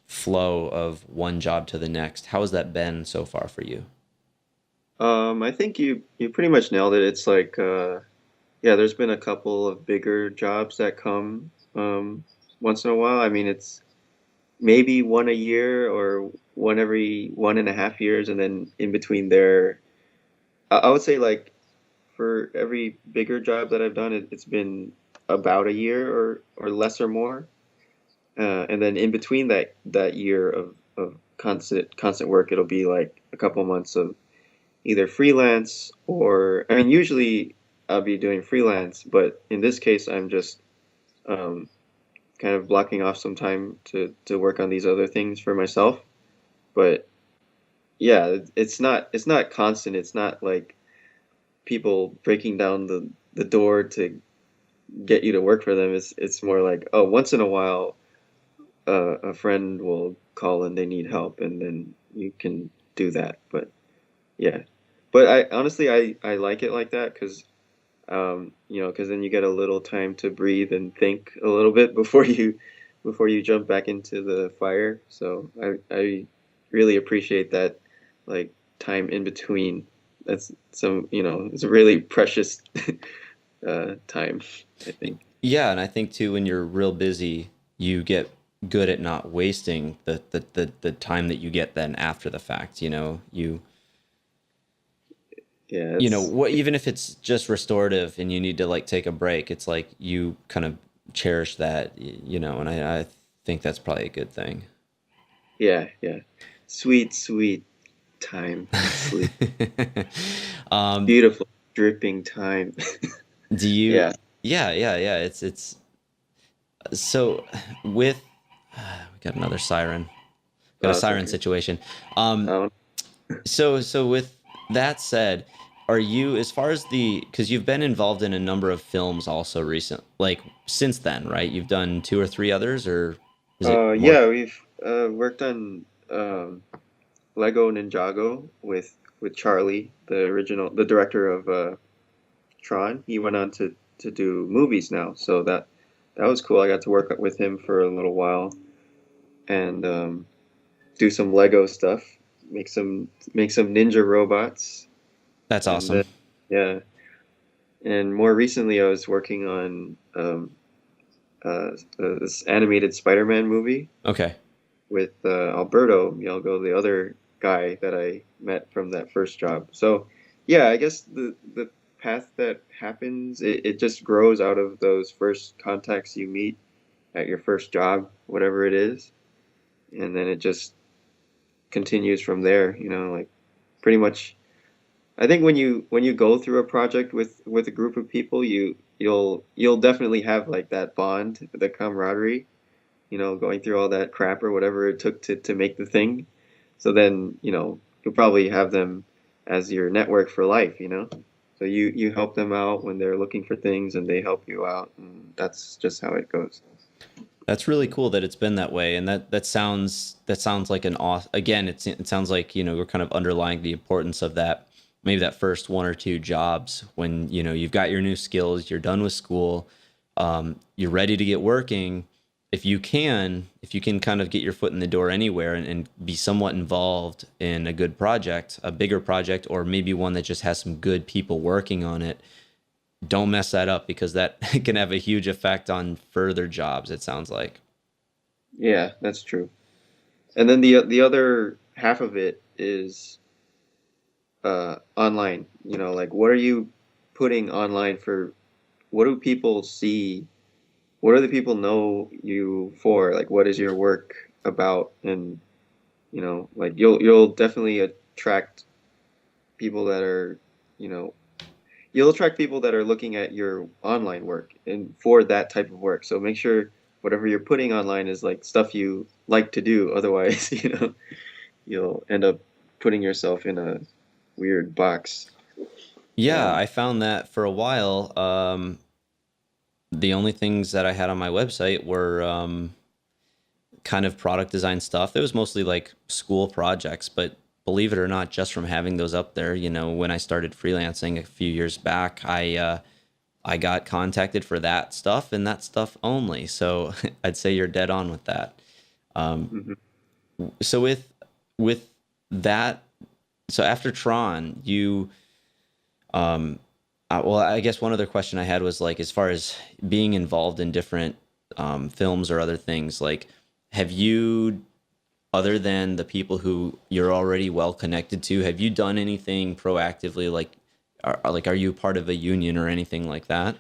flow of one job to the next? How has that been so far for you? I think you pretty much nailed it. It's like yeah, there's been a couple of bigger jobs that come once in a while. I mean, it's maybe one a year or one every 1.5 years, and then in between there, I would say like for every bigger job that I've done, it's been about a year or less or more, and then in between that year of constant work, it'll be like a couple months of either freelance or I mean, usually I'll be doing freelance, but in this case, I'm just um, kind of blocking off some time to work on these other things for myself. But yeah, it's not constant. It's not like people breaking down the door to get you to work for them. It's more like, oh, once in a while, a friend will call and they need help, and then you can do that. But yeah, but I honestly I like it like that because because then you get a little time to breathe and think a little bit before you jump back into the fire. So I really appreciate that, like time in between. That's it's a really precious time, I think. Yeah, and I think too, when you're real busy, you get good at not wasting the time that you get then after the fact. You know, you Yeah, you know, it's what, even if it's just restorative and you need to like take a break, it's like you kind of cherish that, you know, and I think that's probably a good thing. yeah, yeah. Sweet, sweet time. Sleep. um, Beautiful dripping time. do you, Yeah. yeah, it's, so with, we got another siren, got a Oh, it's siren okay. situation. Um, Um, so with that said, are you, as far as the, because you've been involved in a number of films also recent, like since then, right? You've done two or three others, or is it more? yeah, we've worked on Lego Ninjago with Charlie, the director of Tron. He went on to do movies now, so that was cool. I got to work with him for a little while and do some Lego stuff, make some ninja robots, That's and awesome. yeah. And more recently, I was working on this animated Spider-Man movie Okay. with Alberto Mielgo, the other guy that I met from that first job. So, yeah, I guess the path that happens, it just grows out of those first contacts you meet at your first job, whatever it is, and then it just continues from there. Like pretty much. I think when you go through a project with a group of people, you'll definitely have like that bond, the camaraderie, going through all that crap or whatever it took to make the thing. So then, you'll probably have them as your network for life. So you help them out when they're looking for things and they help you out, and that's just how it goes. That's really cool that it's been that way, and that sounds like an off. Again, it sounds like, you know, we're kind of underlying the importance of that, maybe that first one or two jobs when, you know, you've got your new skills, you're done with school, you're ready to get working. If you can kind of get your foot in the door anywhere and be somewhat involved in a good project, a bigger project, or maybe one that just has some good people working on it, don't mess that up because that can have a huge effect on further jobs, it sounds like. Yeah, that's true. And then the other half of it is online. Like what are you putting online for? What do people see? What do the people know you for? Like what is your work about? And like you'll definitely attract people that are, you know, you'll attract people that are looking at your online work and for that type of work. So make sure whatever you're putting online is like stuff you like to do. Otherwise, you'll end up putting yourself in a weird box. Yeah, Um, I found that for a while. The only things that I had on my website were kind of product design stuff. It was mostly like school projects, but believe it or not, just from having those up there, you know, when I started freelancing a few years back, I got contacted for that stuff and that stuff only. So I'd say you're dead on with that. Um, mhm. so with that, so after Tron, you um, well, I guess one other question I had was like, as far as being involved in different films or other things, like, have you, other than the people who you're already well connected to, have you done anything proactively? Like, are you part of a union or anything like that?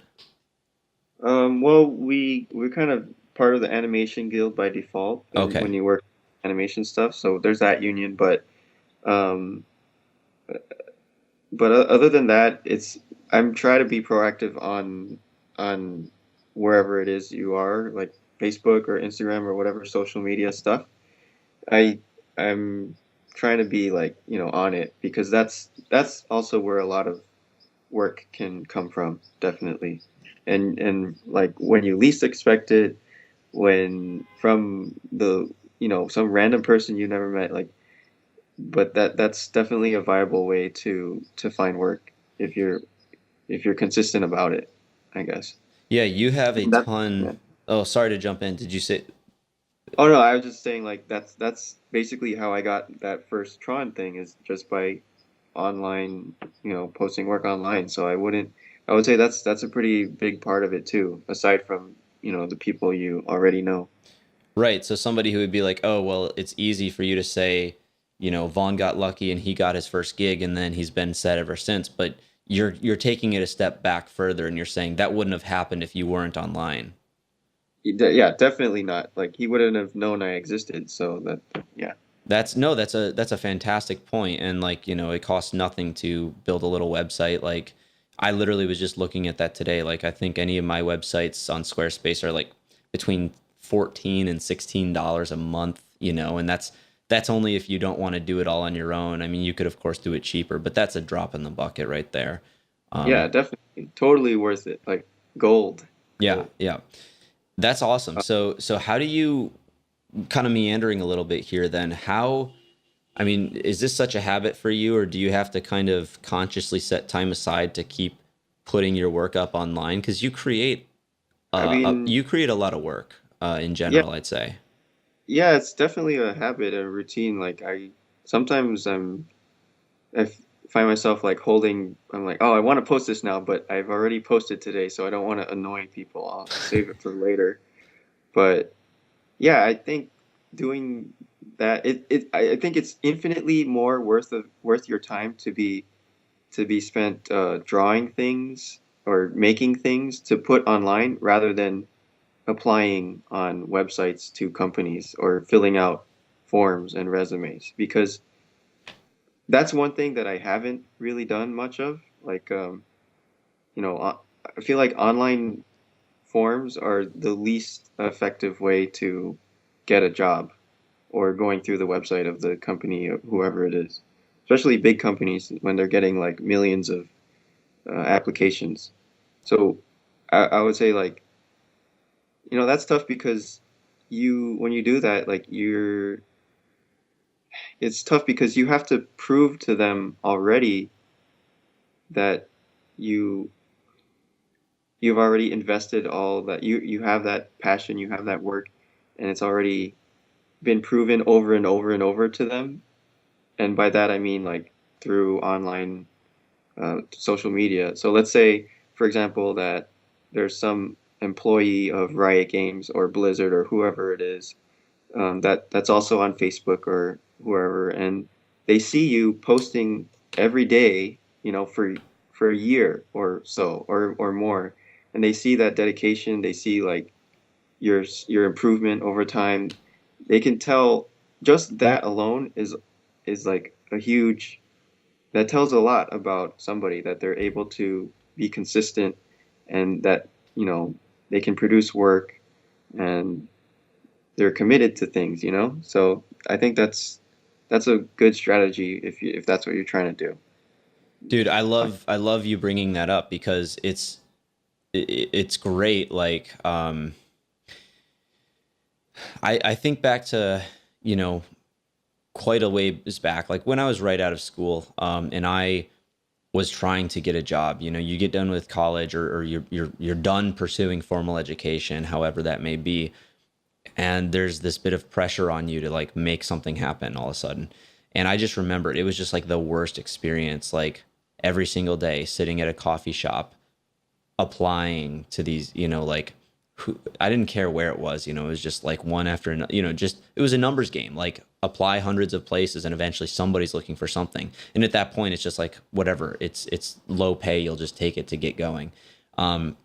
Well, we're kind of part of the animation guild by default when Okay. you work animation stuff. So there's that union, um, but other than that, I'm trying to be proactive on wherever it is you are, like Facebook or Instagram or whatever social media stuff. I I'm trying to be like, on it because that's also where a lot of work can come from, definitely. And like when you least expect it, when from some random person you never met, like, but that's definitely a viable way to find work if you're consistent about it, I guess. Yeah, you have a And that yeah. ton. Oh, sorry to jump in. Did you say? Oh no, I was just saying like that's basically how I got that first Tron thing is just by online, posting work online. So I would say that's a pretty big part of it too, aside from, the people you already know. Right. So somebody who would be like, oh, well, it's easy for you to say, Vaughn got lucky and he got his first gig and then he's been set ever since. But you're taking it a step back further and you're saying that wouldn't have happened if you weren't online. Yeah, definitely not. Like he wouldn't have known I existed. So that, yeah. That's no, that's a fantastic point. And like, it costs nothing to build a little website. Like I literally was just looking at that today. Like I think any of my websites on Squarespace are like between 14 and $16 a month, and that's only if you don't want to do it all on your own. I mean, you could of course do it cheaper, but that's a drop in the bucket right there. Yeah, definitely. Totally worth it. Like gold. Yeah, Gold. yeah. That's awesome. So how do you kind of meandering a little bit here then? I mean, is this such a habit for you, or do you have to kind of consciously set time aside to keep putting your work up online? Because I mean, you create a lot of work in yeah, general, I'd say. yeah, it's definitely a habit, a routine. Like sometimes I f- find myself like I'm like, oh, I want to post this now, but I've already posted today, so I don't want to annoy people. I'll save it for later. But yeah, I think doing that, I think it's infinitely more worth your time to be spent drawing things or making things to put online rather than applying on websites to companies or filling out forms and resumes, because that's one thing that I haven't really done much of. Like, I feel like online forms are the least effective way to get a job, or going through the website of the company or whoever it is, especially big companies when they're getting like millions of applications. So I would say like, that's tough because when you do that, like it's tough because you have to prove to them already that you you've already invested all that you have that passion, you have that work, and it's already been proven over and over and over to them. And by that I mean like through online social media. So let's say, for example, that there's some employee of Riot Games or Blizzard or whoever it is, that's also on Facebook or whoever, and they see you posting every day, for a year or so or more, and they see that dedication, they see like your improvement over time. They can tell just that alone is like a huge that tells a lot about somebody, that they're able to be consistent and that they can produce work and they're committed to things. So I think that's a good strategy if that's what you're trying to do. Dude, I love you bringing that up because it's great. Like, I think back to, you know, quite a ways back, like when I was right out of school, and I was trying to get a job. You get done with college, or you're done pursuing formal education, however that may be, and there's this bit of pressure on you to like make something happen all of a sudden. And I just remembered it was just like the worst experience, like every single day sitting at a coffee shop applying to these, like I didn't care where it was, it was just like one after another, just it was a numbers game, like apply hundreds of places and eventually somebody's looking for something. And at that point, it's just like, whatever, it's low pay. You'll just take it to get going. Um,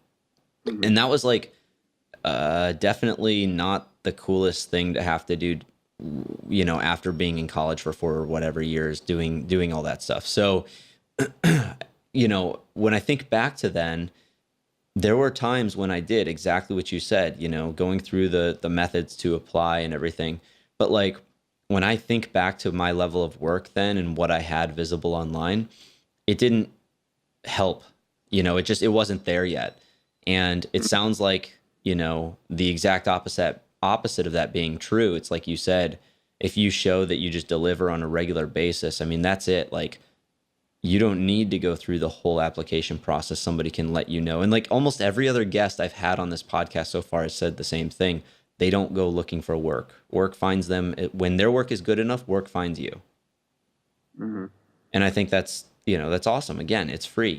Hmm. and that was like, definitely not the coolest thing to have to do, after being in college for 4 or whatever years doing all that stuff. So, when I think back to then, there were times when I did exactly what you said, going through the methods to apply and everything. But like when I think back to my level of work then and what I had visible online, it didn't help. It wasn't there yet. And it sounds like, the exact opposite of that being true. It's like you said, if you show that you just deliver on a regular basis, I mean, that's it. Like, you don't need to go through the whole application process. Somebody can let you know. And like almost every other guest I've had on this podcast so far has said the same thing. They don't go looking for work. Work finds them. When their work is good enough, work finds you. Hmm. And I think that's awesome. Again, it's free.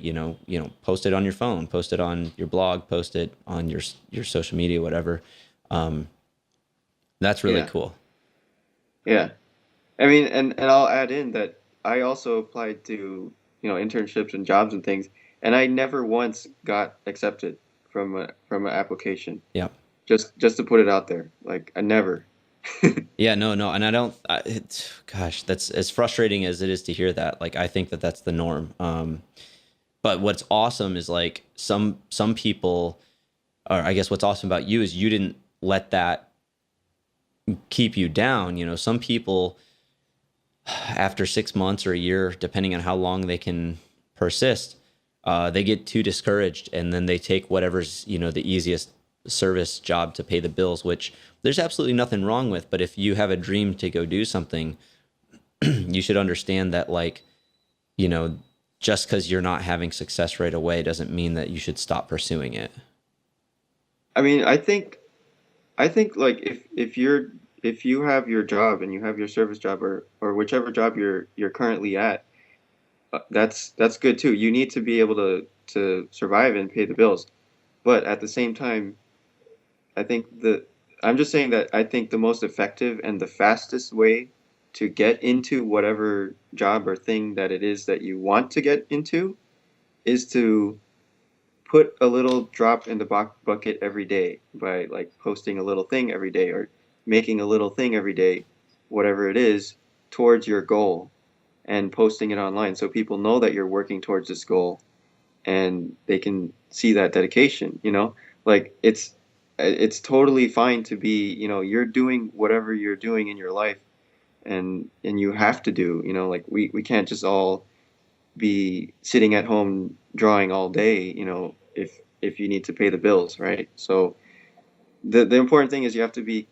Post it on your phone, post it on your blog, post it on your social media, whatever. Um, that's really Yeah, cool. yeah. I mean, and I'll add in that I also applied to, internships and jobs and things, and I never once got accepted from an application. Yeah. Just to put it out there, like I never. Yeah, no, no, and I don't. Gosh, that's as frustrating as it is to hear that. Like, I think that that's the norm. But what's awesome is like some people, or I guess what's awesome about you is you didn't let that keep you down. You know, some people after 6 months or a year, depending on how long they can persist, they get too discouraged and then they take whatever's, the easiest service job to pay the bills, which there's absolutely nothing wrong with. But if you have a dream to go do something, you should understand that, like, you know, just because you're not having success right away doesn't mean that you should stop pursuing it. I mean, I think like if you have your job and you have your service job or whichever job you're currently at, that's good too. You need to be able to survive and pay the bills. But at the same time, I think the I'm just saying that I think the most effective and the fastest way to get into whatever job or thing that it is that you want to get into is to put a little drop in the bucket every day by like posting a little thing every day or making a little thing every day, whatever it is, towards your goal and posting it online so people know that you're working towards this goal and they can see that dedication, Like it's totally fine to be, you're doing whatever you're doing in your life and you have to do, like we can't just all be sitting at home drawing all day, if you need to pay the bills, right? So the important thing is you have to be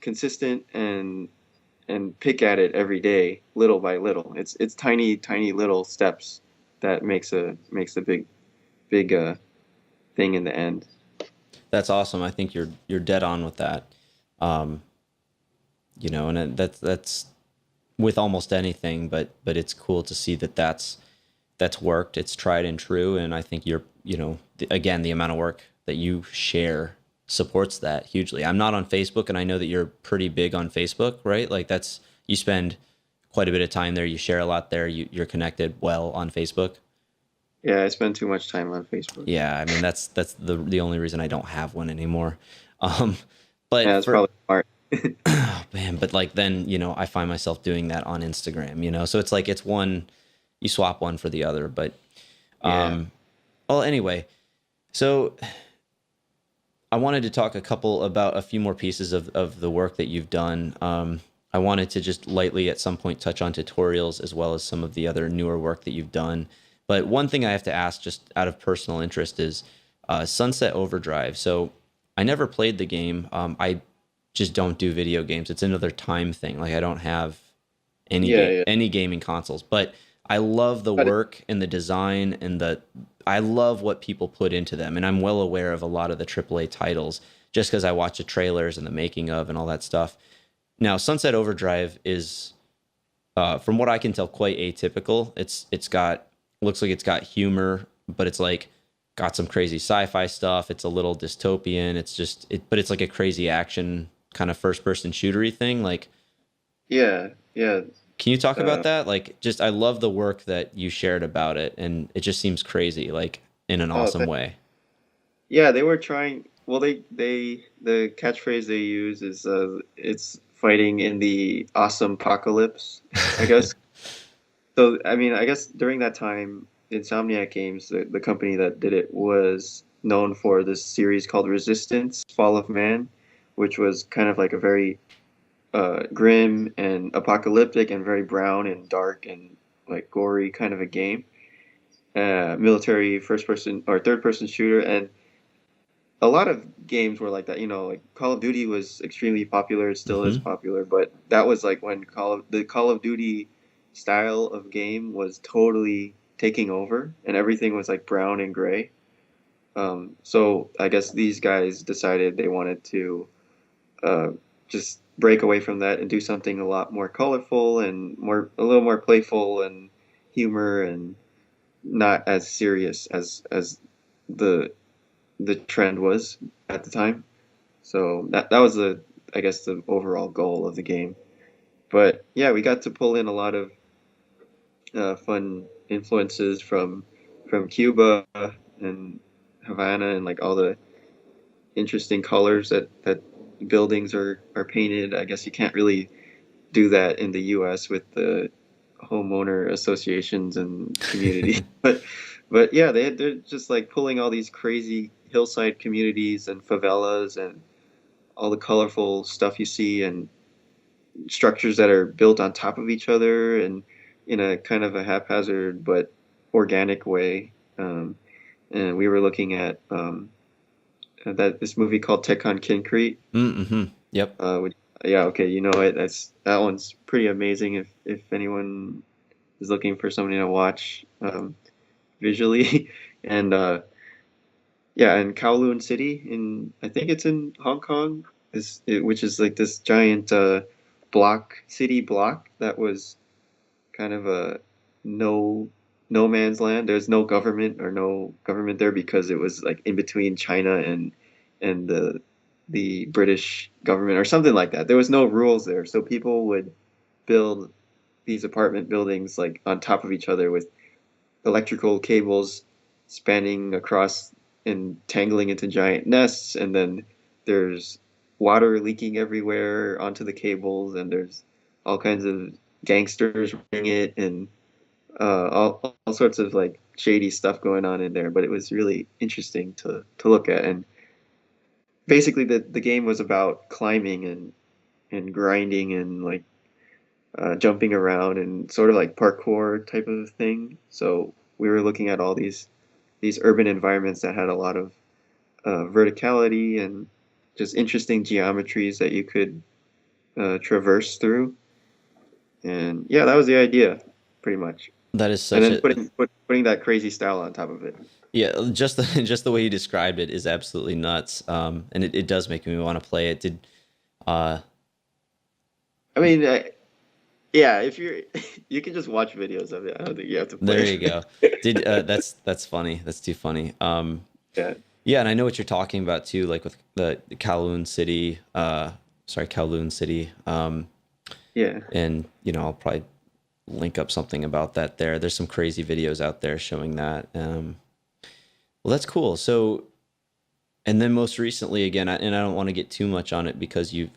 consistent and pick at it every day, little by little. It's tiny little steps that makes a big thing in the end. That's awesome. I think you're dead on with that. Um, and that's with almost anything, but it's cool to see that that's worked. It's tried and true, and I think again, the amount of work that you share supports that hugely. I'm not on Facebook, and I know that you're pretty big on Facebook, right? Like you spend quite a bit of time there. You share a lot there. You're connected well on Facebook. Yeah, I spend too much time on Facebook. Yeah, I mean that's the only reason I don't have one anymore. Um, Yeah, but that's for probably smart. oh, man, but like then I find myself doing that on Instagram. So it's like it's one, you swap one for the other. But Yeah. well, anyway, so I wanted to talk about a few more pieces of the work that you've done. I wanted to just lightly at some point touch on tutorials as well as some of the other newer work that you've done. But one thing I have to ask just out of personal interest is Sunset Overdrive. So I never played the game. I just don't do video games. It's another time thing. Like I don't have Yeah, yeah. any gaming consoles, but I love the But work and the design and I love what people put into them. And I'm well aware of a lot of the AAA titles just because I watch the trailers and the making of and all that stuff. Now, Sunset Overdrive is, from what I can tell, quite atypical. It's got looks like it's got humor, but it's like got some crazy sci-fi stuff. It's a little dystopian. But it's like a crazy action kind of first-person shootery thing. Like, yeah, yeah. can you talk about Uh, that? Like, just I love the work that you shared about it, and it just seems crazy, like in an oh, awesome way. yeah, they were trying. Well, the catchphrase they use is it's fighting in the awesome apocalypse, I guess. So, I mean, I guess during that time, Insomniac Games, the company that did it, was known for this series called Resistance: Fall of Man, which was kind of like a very grim and apocalyptic and very brown and dark and like gory kind of a game. Military first person or third person shooter, and a lot of games were like that. Like Call of Duty was extremely popular. It still is Hmm. popular, but that was like when the Call of Duty style of game was totally taking over, and everything was like brown and gray. So I guess these guys decided they wanted to uh, just break away from that and do something a lot more colorful and a little more playful and humor and not as serious as the the trend was at the time. So that was I guess the overall goal of the game. But yeah, we got to pull in a lot of fun influences from Cuba and Havana and like all the interesting colors that buildings are painted. I guess you can't really do that in the U.S. with the homeowner associations and communities. But yeah, they're just like pulling all these crazy hillside communities and favelas and all the colorful stuff you see and structures that are built on top of each other and in a kind of a haphazard but organic way. And we were looking at that this movie called Tech on Concrete. Mm-hmm. Yep. Which, yeah, okay, you know it. That one's pretty amazing. If anyone is looking for something to watch visually, and yeah, in Kowloon City in I think it's in Hong Kong, which is like this giant city block that was kind of a no no man's land. There's no government or no government there because it was like in between China and the British government or something like that. There was no rules there, so people would build these apartment buildings like on top of each other with electrical cables spanning across and tangling into giant nests, and then there's water leaking everywhere onto the cables, and there's all kinds of gangsters running it, and all sorts of like shady stuff going on in there. But it was really interesting to look at, and basically the game was about climbing and grinding and like jumping around and sort of like parkour type of thing. So we were looking at all these urban environments that had a lot of verticality and just interesting geometries that you could traverse through. And yeah, that was the idea, pretty much. That is And such then a putting that crazy style on top of it. yeah. Just the just the way you described it is absolutely nuts. And it does make me want to play it. Did uh I mean, yeah, if you're you can just watch videos of it. I don't think you have to there play you go. it. Did that's funny. That's too funny. Yeah, Yeah, and I know what you're talking about too, like with the Kowloon City. Sorry, Kowloon City. yeah. And I'll probably link up something about that there. There's some crazy videos out there showing that. Well, that's cool. So, and then most recently, again, and I don't want to get too much on it because you've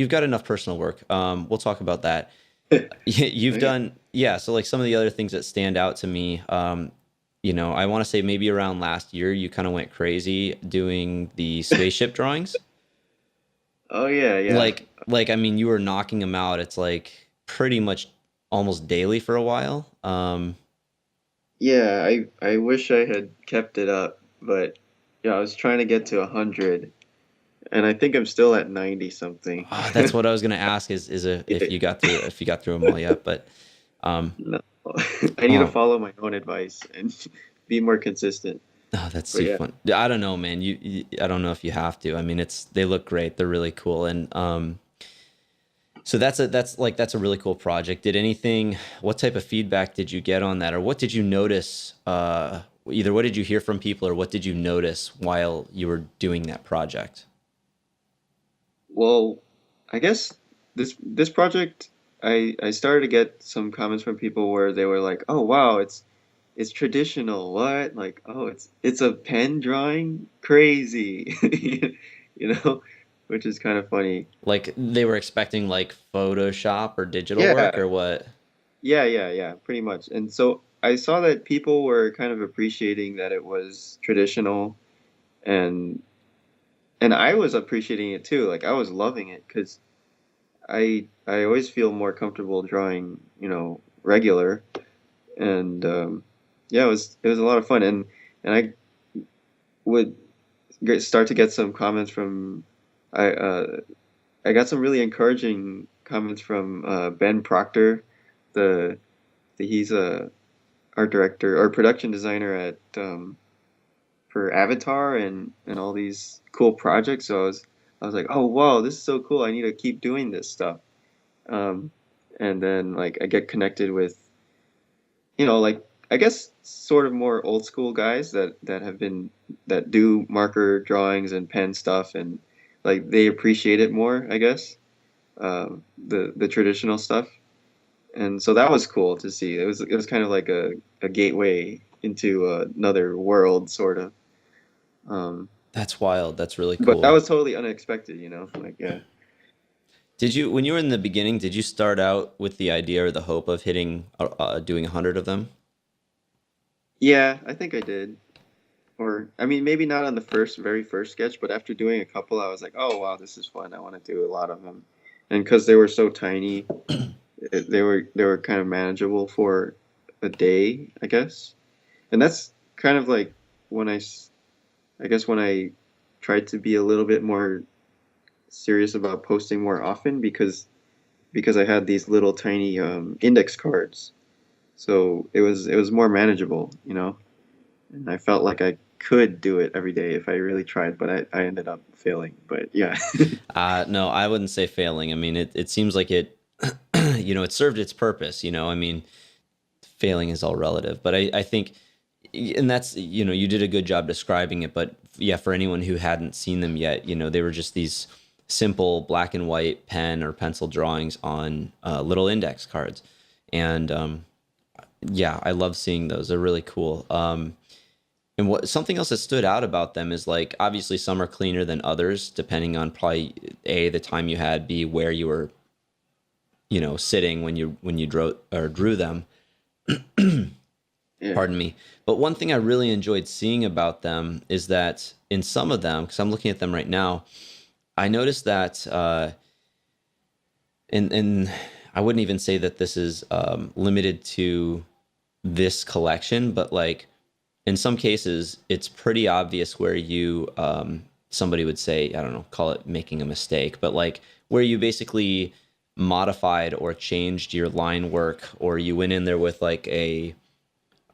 got enough personal work. We'll talk about that. You've Okay. done, yeah. So like some of the other things that stand out to me, I want to say maybe around last year, you kind of went crazy doing the spaceship drawings. Oh yeah, yeah. Like, I mean, you were knocking them out. It's like pretty much almost daily for a while. Yeah, I wish I had kept it up, but yeah, I was trying to get to 100, and I think I'm still at 90 something. That's what I was gonna ask if you got through them all yet, but um, No, I need to oh, follow my own advice and be more consistent. oh, that's But too yeah, fun. I don't know, man. I don't know if you have to. I mean, they look great. They're really cool, and so that's a really cool project. What type of feedback did you get on that, or what did you notice? Either what did you hear from people, or what did you notice while you were doing that project? well, I guess this project, I started to get some comments from people where they were like, "Oh wow, it's traditional. What? Like, oh, it's a pen drawing? Crazy." You know, which is kind of funny. Like they were expecting like Photoshop or digital work, Yeah, or what? yeah, pretty much. And so I saw that people were kind of appreciating that it was traditional, and and I was appreciating it too. Like I was loving it because I always feel more comfortable drawing, regular, and yeah, it was a lot of fun, and I would start to get some comments from I I got some really encouraging comments from Ben Proctor, the, he's a art director or production designer at for Avatar and all these cool projects. So I was like, oh wow, this is so cool. I need to keep doing this stuff. Um, and then like I get connected with like I guess sort of more old school guys that do marker drawings and pen stuff, and like they appreciate it more, I guess. the traditional stuff, and so that was cool to see. It was kind of like a gateway into another world, sort of. Um, That's wild. That's really but that cool. was totally unexpected, like yeah. Did you, when you were in the beginning, did you start out with the idea or the hope of hitting, doing 100 of them? Yeah, I think I did. Or I mean, maybe not on the very first sketch, but after doing a couple, I was like, oh wow, this is fun. I want to do a lot of them, and because they were so tiny, they were kind of manageable for a day, I guess. And that's kind of like when I guess when I tried to be a little bit more serious about posting more often because I had these little tiny index cards, so it was more manageable. And I felt like I could do it every day if I really tried, but I ended up failing. But yeah. No, I wouldn't say failing. I mean, it seems like it, it served its purpose, I mean, failing is all relative, but I think, and that's, you did a good job describing it, but yeah, for anyone who hadn't seen them yet, they were just these simple black and white pen or pencil drawings on little index cards. And yeah, I love seeing those. They're really cool. And what something else that stood out about them is like obviously some are cleaner than others, depending on probably A, the time you had, B, where you were, sitting when you drew them. Yeah. Pardon me. But one thing I really enjoyed seeing about them is that in some of them, because I'm looking at them right now, I noticed that and I wouldn't even say that this is limited to this collection, but like in some cases, it's pretty obvious where you somebody would say, I don't know, call it making a mistake, but like where you basically modified or changed your line work, or you went in there with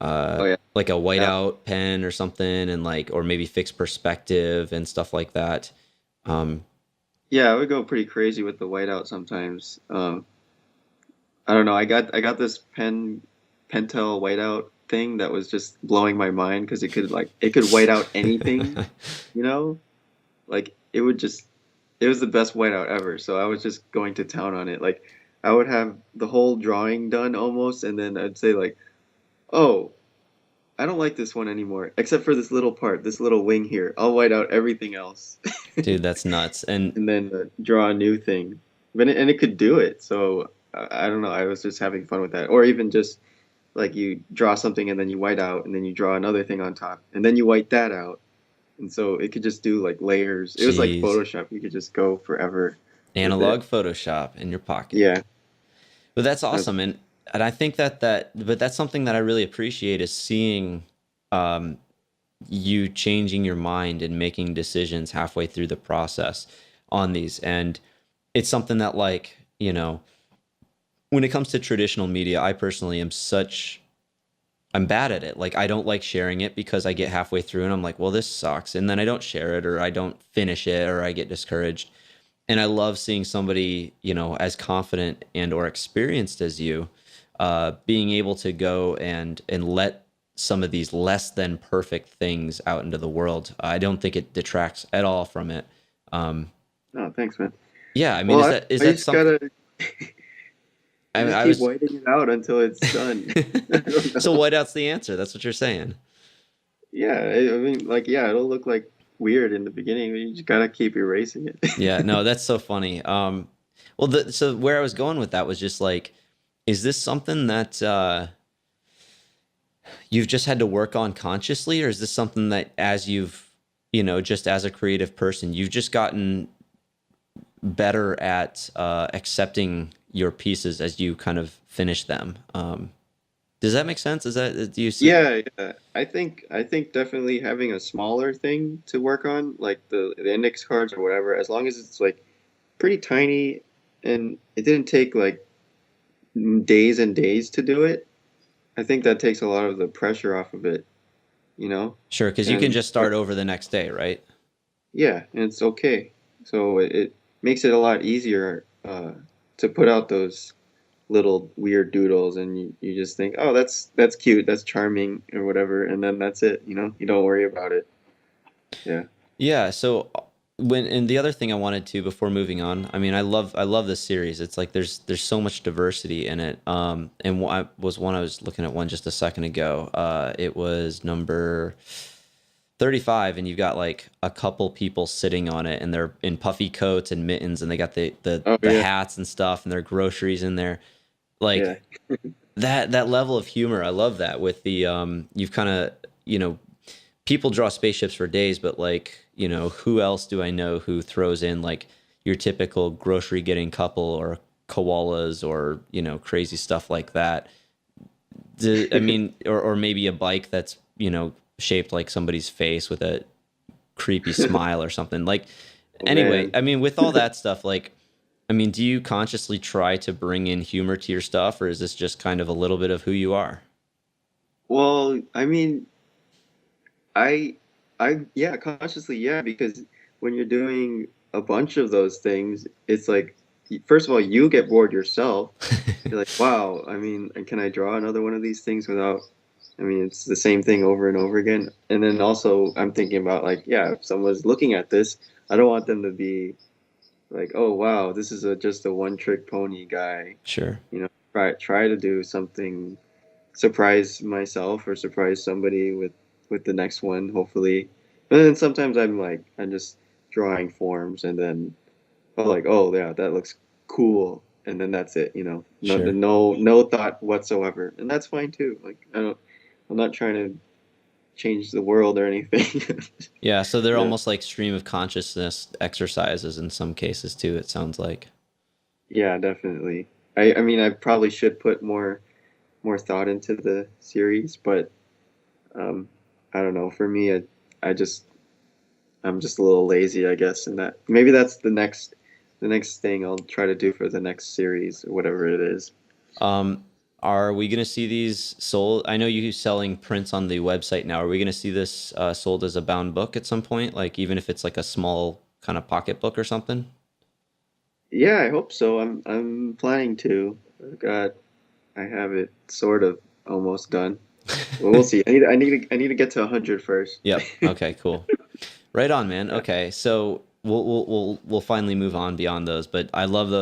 Oh yeah. like a Yeah. whiteout pen or something, and like, or maybe fixed perspective and stuff like that. Um, Yeah, I would go pretty crazy with the whiteout sometimes. I don't know. I got this Pentel whiteout thing that was just blowing my mind because it could white out anything, you know? Like it was the best whiteout ever. So I was just going to town on it. Like I would have the whole drawing done almost, and then I'd say like, "Oh, I don't like this one anymore, except for this little part, this little wing here. I'll white out everything else." dude, that's nuts. And And then draw a new thing. And it could do it. So I don't know. I was just having fun with that. Or even just like you draw something and then you white out and then you draw another thing on top and then you white that out. And so it could just do like layers. It was like geez, Photoshop. You could just go forever with it. analog Photoshop in your pocket. Yeah. But that's That's, awesome, and I think but that's something that I really appreciate is seeing um, you changing your mind and making decisions halfway through the process on these, and it's something that like when it comes to traditional media, I personally I'm bad at it. Like I don't like sharing it because I get halfway through and I'm like, well, this sucks, and then I don't share it or I don't finish it or I get discouraged. And I love seeing somebody, as confident and or experienced as you, being able to go and let some of these less than perfect things out into the world. I don't think it detracts at all from it. Um, oh, thanks, man. yeah, I mean, Well, is I that just something? gotta, I you mean, just I keep was whiting it out until it's done. I don't so know. whiteout's the answer. That's what you're saying. Yeah, I mean, like, yeah, it'll look like weird in the beginning, but you just gotta keep erasing Yeah, it. no, that's so funny. Well, so where I was going with that was just like, is this something that you've just had to work on consciously, or is this something that as you've, just as a creative person, you've just gotten better at accepting your pieces as you kind of finish them? Does that make sense? Is that do you see? Yeah, yeah. I think definitely having a smaller thing to work on, like the index cards or whatever, as long as it's like pretty tiny and it didn't take like days and days to do it, I think that takes a lot of the pressure off of it, you know? Sure, because you can And just start over the next day, right? yeah, and it's okay. So it makes it a lot easier to put out those little weird doodles, and you just think, oh, that's cute, that's charming, or whatever, and then that's it. You don't worry about it. Yeah. Yeah. So when and the other thing I wanted to before moving on, I mean, I love this series. It's like there's so much diversity in it. And I was looking at one just a second ago. It was number 35, and you've got like a couple people sitting on it, and they're in puffy coats and mittens, and they got Oh the yeah, hats and stuff, and their groceries in there. Like yeah, that level of humor, I love that. With the you've kind of, you know, people draw spaceships for days, but like, you know, who else do I know who throws in like your typical grocery getting couple or koalas or, you know, crazy stuff like that? I mean, or maybe a bike that's, you know, shaped like somebody's face with a creepy smile or something. Like, oh anyway, man. I mean, with all that stuff, like, I mean, do you consciously try to bring in humor to your stuff, or is this just kind of a little bit of who you are? Well, I mean, I, yeah, consciously, yeah, because when you're doing a bunch of those things, it's like, first of all, you get bored yourself. You're like, wow, I mean, can I draw another one of these things without, I mean, it's the same thing over and over again. And then also, I'm thinking about like, yeah, if someone's looking at this, I don't want them to be like, oh, wow, this is just a one trick pony guy. Sure. You know, try to do something, surprise myself or surprise somebody with the next one, hopefully. And then sometimes I'm just drawing forms and then oh like oh yeah that looks cool and then that's it, you know, Sure. no thought whatsoever, and that's fine too. Like I'm not trying to change the world or anything. Yeah, so they're Yeah, almost like stream of consciousness exercises in some cases too, it sounds like. yeah, definitely. I mean I probably should put more thought into the series, but um I don't know. For me, I just I'm just a little lazy, I guess, and that maybe that's the next thing I'll try to do for the next series or whatever it is. Um, are we going to see these sold? I know you're selling prints on the website now. Are we going to see this sold as a bound book at some point? Like even if it's like a small kind of pocket book or something? Yeah, I hope so. I'm planning to. I have it sort of almost done. Well, we'll see. I need to get to 100 first. Yep. Okay, cool. Right on, man. Okay. So we'll finally move on beyond those, but I love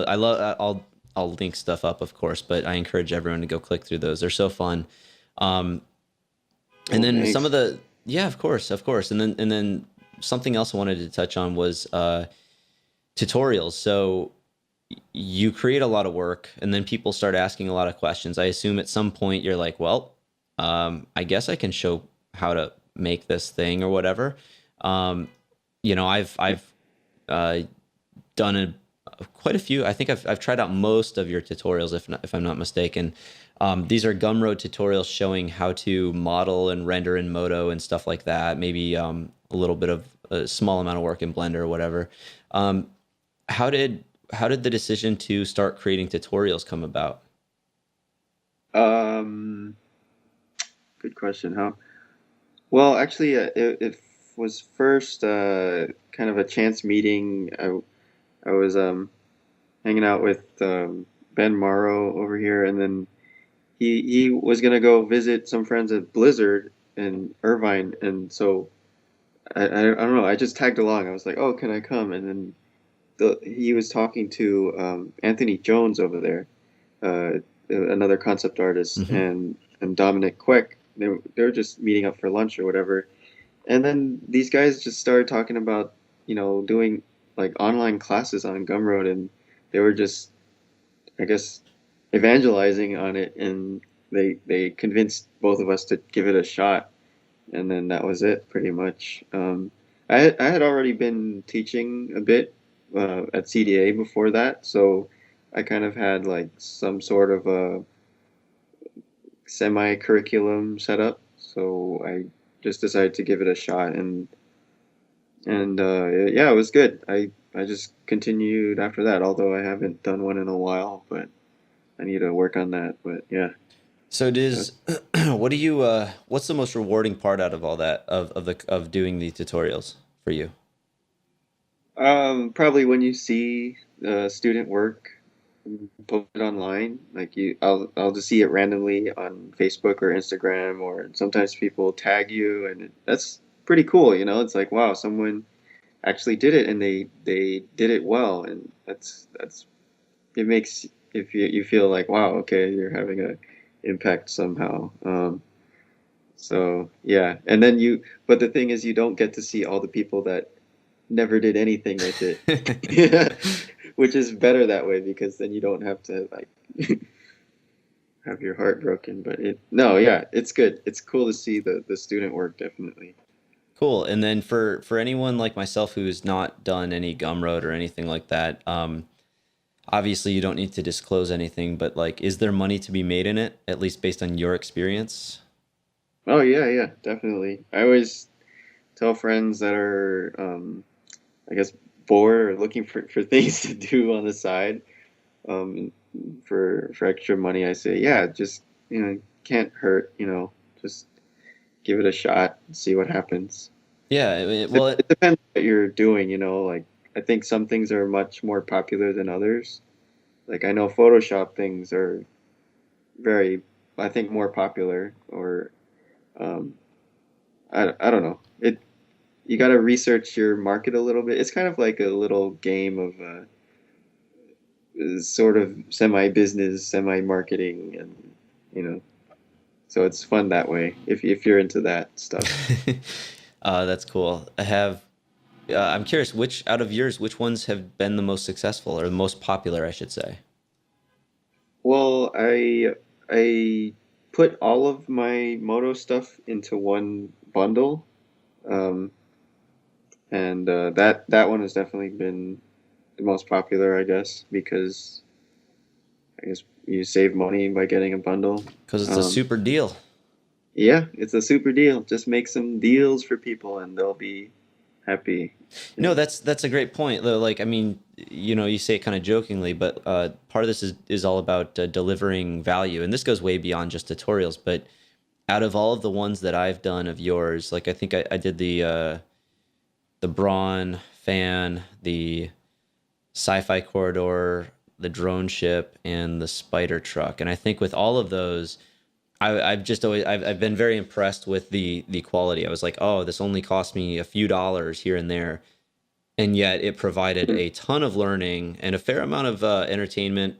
I'll link stuff up, of course, but I encourage everyone to go click through those. They're so fun. Um, and Well, then some of thanks. the yeah, of course. And then something else I wanted to touch on was tutorials. So you create a lot of work and then people start asking a lot of questions. I assume at some point you're like, well, I guess I can show how to make this thing or whatever. Um, you know, I've uh, done quite a few. I think I've tried out most of your tutorials, if I'm not mistaken. These are Gumroad tutorials showing how to model and render in Moto and stuff like that. Maybe a little bit of a small amount of work in Blender or whatever. Um, how did the decision to start creating tutorials come about? Um, Good question. How? Well, actually, it was first kind of a chance meeting. I was hanging out with Ben Morrow over here, and then he was gonna go visit some friends at Blizzard in Irvine, and so I don't know. I just tagged along. I was like, "Oh, can I come?" And then he was talking to Anthony Jones over there, uh, another concept artist, Hmm. and Dominic Quick. They were just meeting up for lunch or whatever. And then these guys just started talking about, you know, doing like online classes on Gumroad, and they were just, I guess, evangelizing on it, and they convinced both of us to give it a shot, and then that was it pretty much. I had already been teaching a bit at CDA before that, so I kind of had like some sort of a semi curriculum set up. So I just decided to give it a shot, and yeah, it was good. I just continued after that, although I haven't done one in a while, but I need to work on that. But yeah. So Uh, does what do you what's the most rewarding part out of all that of doing the tutorials for you? Probably when you see student work posted online, like I'll just see it randomly on Facebook or Instagram, or sometimes people tag you, and that's pretty cool. You know, it's like wow, someone. actually did it, and they did it well, and that's it makes if you feel like, wow, okay, you're having a impact somehow. So yeah, and then but the thing is, you don't get to see all the people that never did anything with it. Yeah, which is better that way because then you don't have to like have your heart broken. But no, yeah, it's good. It's cool to see the student work, definitely. Cool. And then for anyone like myself who's not done any Gumroad or anything like that, obviously you don't need to disclose anything, but like, is there money to be made in it, at least based on your experience? Oh yeah, yeah, definitely. I always tell friends that are, I guess, bored or looking for things to do on the side, um, for extra money. I say, yeah, just can't hurt. Just give it a shot and see what happens. Yeah, I mean, It, well, it depends what you're doing. Like I think some things are much more popular than others. Like I know Photoshop things are very, I think, more popular. Or um, I don't know. You got to research your market a little bit. It's kind of like a little game of sort of semi-business, semi-marketing, and you know, so it's fun that way if you're into that stuff. that's cool. I'm curious, which out of yours, which ones have been the most successful or the most popular, I should say? Well, I put all of my Moto stuff into one bundle, um, and that one has definitely been the most popular, I guess, because I guess you save money by getting a bundle. Because it's a Um, super deal. yeah, it's a super deal. Just make some deals for people, and they'll be happy. No, Yeah. that's a great point. Though, like, I mean, you say it kind of jokingly, but part of this is all about delivering value, and this goes way beyond just tutorials. But out of all of the ones that I've done of yours, like I think I did the Braun fan, the sci-fi corridor, the drone ship, and the spider truck, and I think with all of those, I've just always I've been very impressed with the quality. I was like, oh, this only cost me a few dollars here and there, and yet it provided a ton of learning and a fair amount of entertainment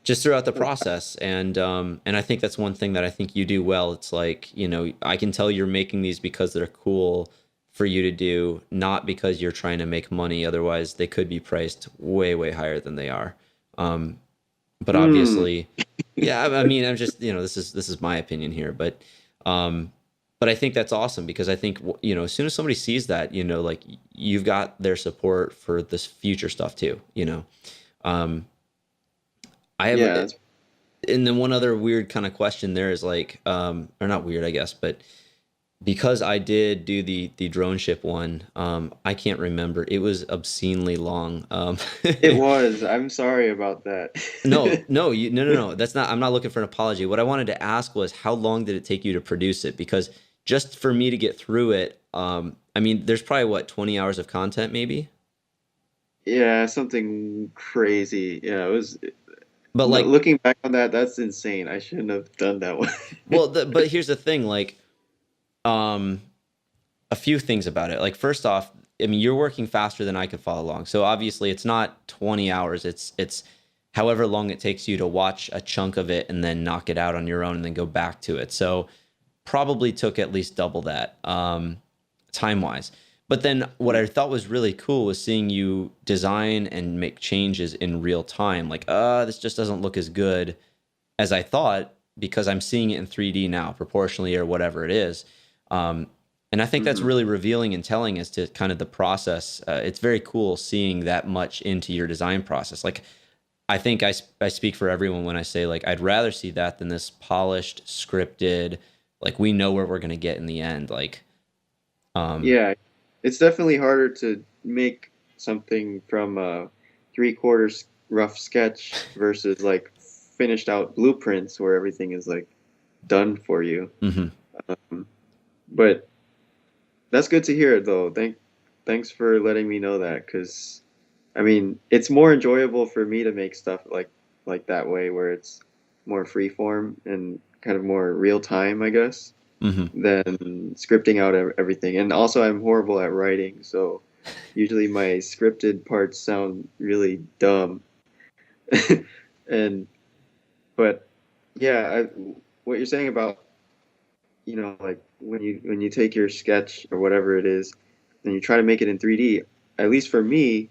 just throughout the process. And I think that's one thing that I think you do well. It's like, I can tell you're making these because they're cool for you to do, not because you're trying to make money. Otherwise, they could be priced way, way higher than they are. But Hmm. obviously, yeah, I mean, I'm just, this is my opinion here, um, but I think that's awesome because I think, as soon as somebody sees that, like you've got their support for this future stuff too. Um, I have, Yeah. and then one other weird kind of question there is like, or not weird, I guess, but because I did do the drone ship one, I can't remember. It was obscenely long. It was. I'm sorry about that. No, no, no. That's not. I'm not looking for an apology. What I wanted to ask was, how long did it take you to produce it? Because just for me to get through it, I mean, there's probably what 20 hours of content, maybe. Yeah, something crazy. Yeah, it was. But No, like, looking back on that, that's insane. I shouldn't have done that one. well, but here's the thing, like, um, a few things about it. Like, first off, I mean, you're working faster than I could follow along. So obviously, it's not 20 hours. It's however long it takes you to watch a chunk of it and then knock it out on your own and then go back to it. So probably took at least double that time wise. But then what I thought was really cool was seeing you design and make changes in real time. Like, this just doesn't look as good as I thought because I'm seeing it in 3D now, proportionally or whatever it is. Um, and I think that's Hmm. really revealing and telling as to kind of the process. It's very cool seeing that much into your design process. Like, I think I speak for everyone when I say like I'd rather see that than this polished, scripted, like we know where we're gonna get in the end. Like, um, Yeah, it's definitely harder to make something from a three-quarters rough sketch versus like finished out blueprints where everything is like done for you. mhm. Um, but that's good to hear, though. Thanks for letting me know that, because I mean, it's more enjoyable for me to make stuff like that way, where it's more free form and kind of more real time, I guess. Mm-hmm. than scripting out everything. And also, I'm horrible at writing, so usually my scripted parts sound really dumb. And but yeah, what you're saying about, like when you take your sketch or whatever it is and you try to make it in 3D, at least for me,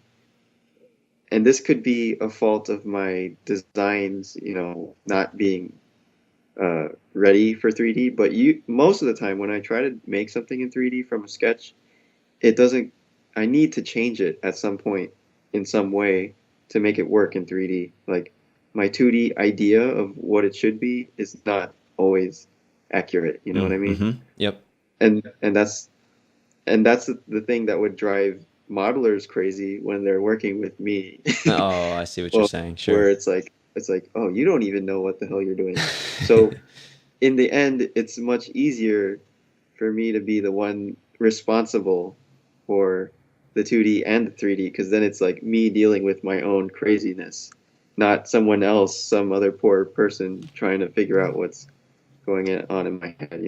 and this could be a fault of my designs, not being ready for 3D, but most of the time when I try to make something in 3D from a sketch, it doesn't. I need to change it at some point in some way to make it work in 3D. Like my 2D idea of what it should be is not always accurate. You know what I mean? Mm-hmm. Yep. And that's the thing that would drive modelers crazy when they're working with me. Oh, I see what you're Well, saying. Sure. where it's like, oh, you don't even know what the hell you're doing. So in the end, it's much easier for me to be the one responsible for the 2D and the 3D, because then it's like me dealing with my own craziness, not someone else, some other poor person trying to figure out what's going on in my head.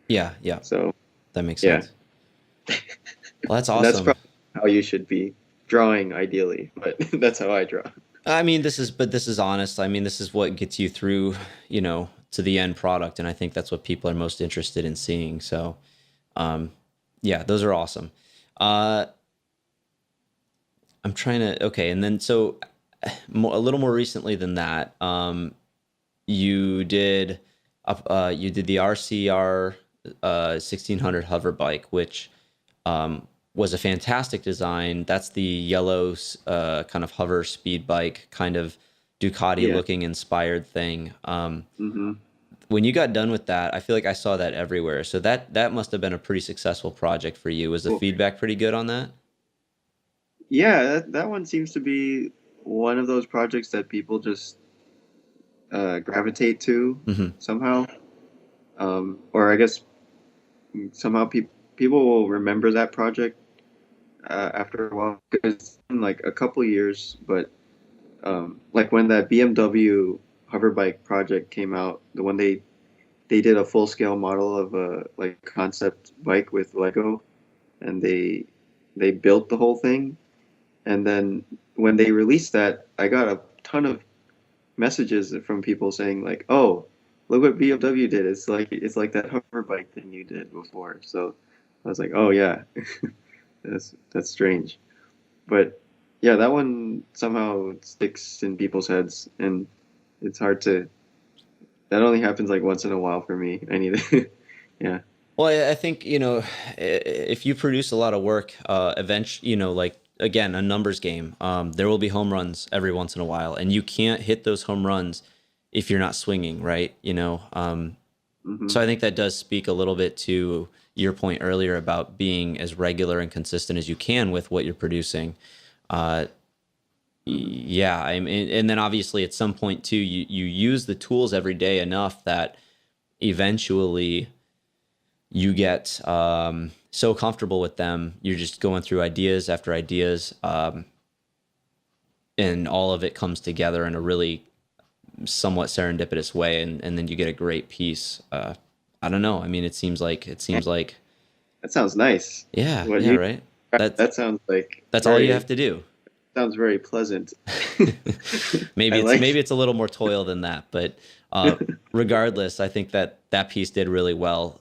Yeah, yeah. So That makes yeah, sense. Well, that's and that's awesome. probably how you should be drawing ideally, but that's how I draw. I mean, this is honest. I mean, this is what gets you through, to the end product, and I think that's what people are most interested in seeing. So, yeah, those are awesome. Uh, I'm trying to, okay, and then so a little more recently than that, you did you did the RCR 1600 hover bike, which was a fantastic design. That's the yellow kind of hover speed bike, kind of Ducati Yeah. looking inspired thing. Hmm. When you got done with that, I feel like I saw that everywhere. So that must have been a pretty successful project for you. Was the Well, feedback pretty good on that? yeah, that one seems to be one of those projects that people just gravitate to Hmm. somehow. Or I guess somehow people will remember that project after a while, because it's been like a couple years. But like when that BMW Hoverbike project came out, the one they did a full scale model of a like concept bike with Lego, and they built the whole thing. And then when they released that, I got a ton of messages from people saying like, "Oh, look what BMW did. It's like that hover bike thing you did before." So I was like, "Oh yeah, that's strange." But yeah, that one somehow sticks in people's heads, and it's hard to. That only happens like once in a while for me. I need to, yeah, Well, I think, if you produce a lot of work, eventually, like again, a numbers game, there will be home runs every once in a while, and you can't hit those home runs if you're not swinging, right? hmm So I think that does speak a little bit to your point earlier about being as regular and consistent as you can with what you're producing. Uh, hmm yeah, I mean, and then obviously at some point too, you use the tools every day enough that eventually you get so comfortable with them. You're just going through ideas after ideas, and all of it comes together in a really somewhat serendipitous way, and then you get a great piece. I don't know. I mean, it seems like that sounds nice. yeah, What yeah, you right. That's that sounds like that's all you very have to do. sounds very pleasant. I Maybe like. it's a little more toil than that, but uh, regardless, I think that piece did really well.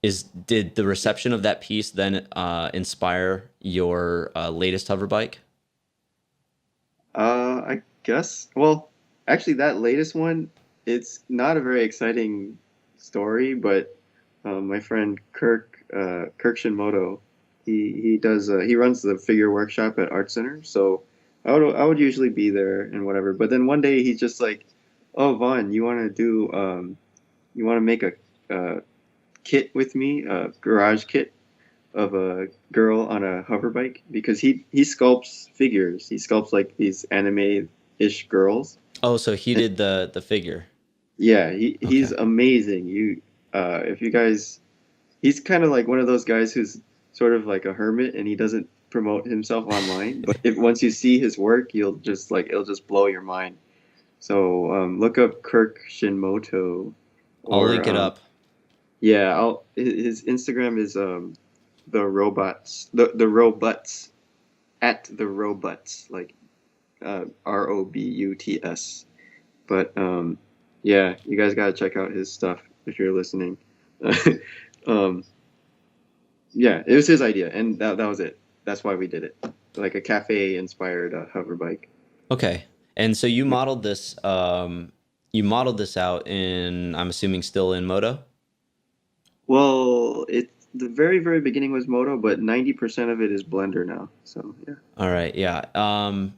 Is did the reception of that piece then inspire your latest hover bike? I guess. Well, actually, that latest one, it's not a very exciting story, but my friend Kirk Shinmoto, he runs the figure workshop at Art Center, so I would usually be there and whatever. But then one day he's just like, "Oh, Vaughn, you want to make a kit with me, a garage kit of a girl on a hover bike," because he sculpts figures. He sculpts like these anime-ish girls. Oh, so he And did the figure. yeah, he's Okay. amazing. If you guys, he's kind of like one of those guys who's sort of like a hermit, and he doesn't promote himself online. But if once you see his work, you'll just like it'll just blow your mind. So look up Kirk Shinmoto, I'll or link it up. Yeah, his Instagram is the robots the robots at the robots like Robuts. But yeah, you guys gotta check out his stuff if you're listening. um, yeah, it was his idea, and that was it. That's why we did it, like a cafe inspired hover bike. Okay. And so you modeled this out in, I'm assuming still in Moto? Well, the very beginning was Moto, but 90% of it is Blender now. So yeah. All right, yeah. And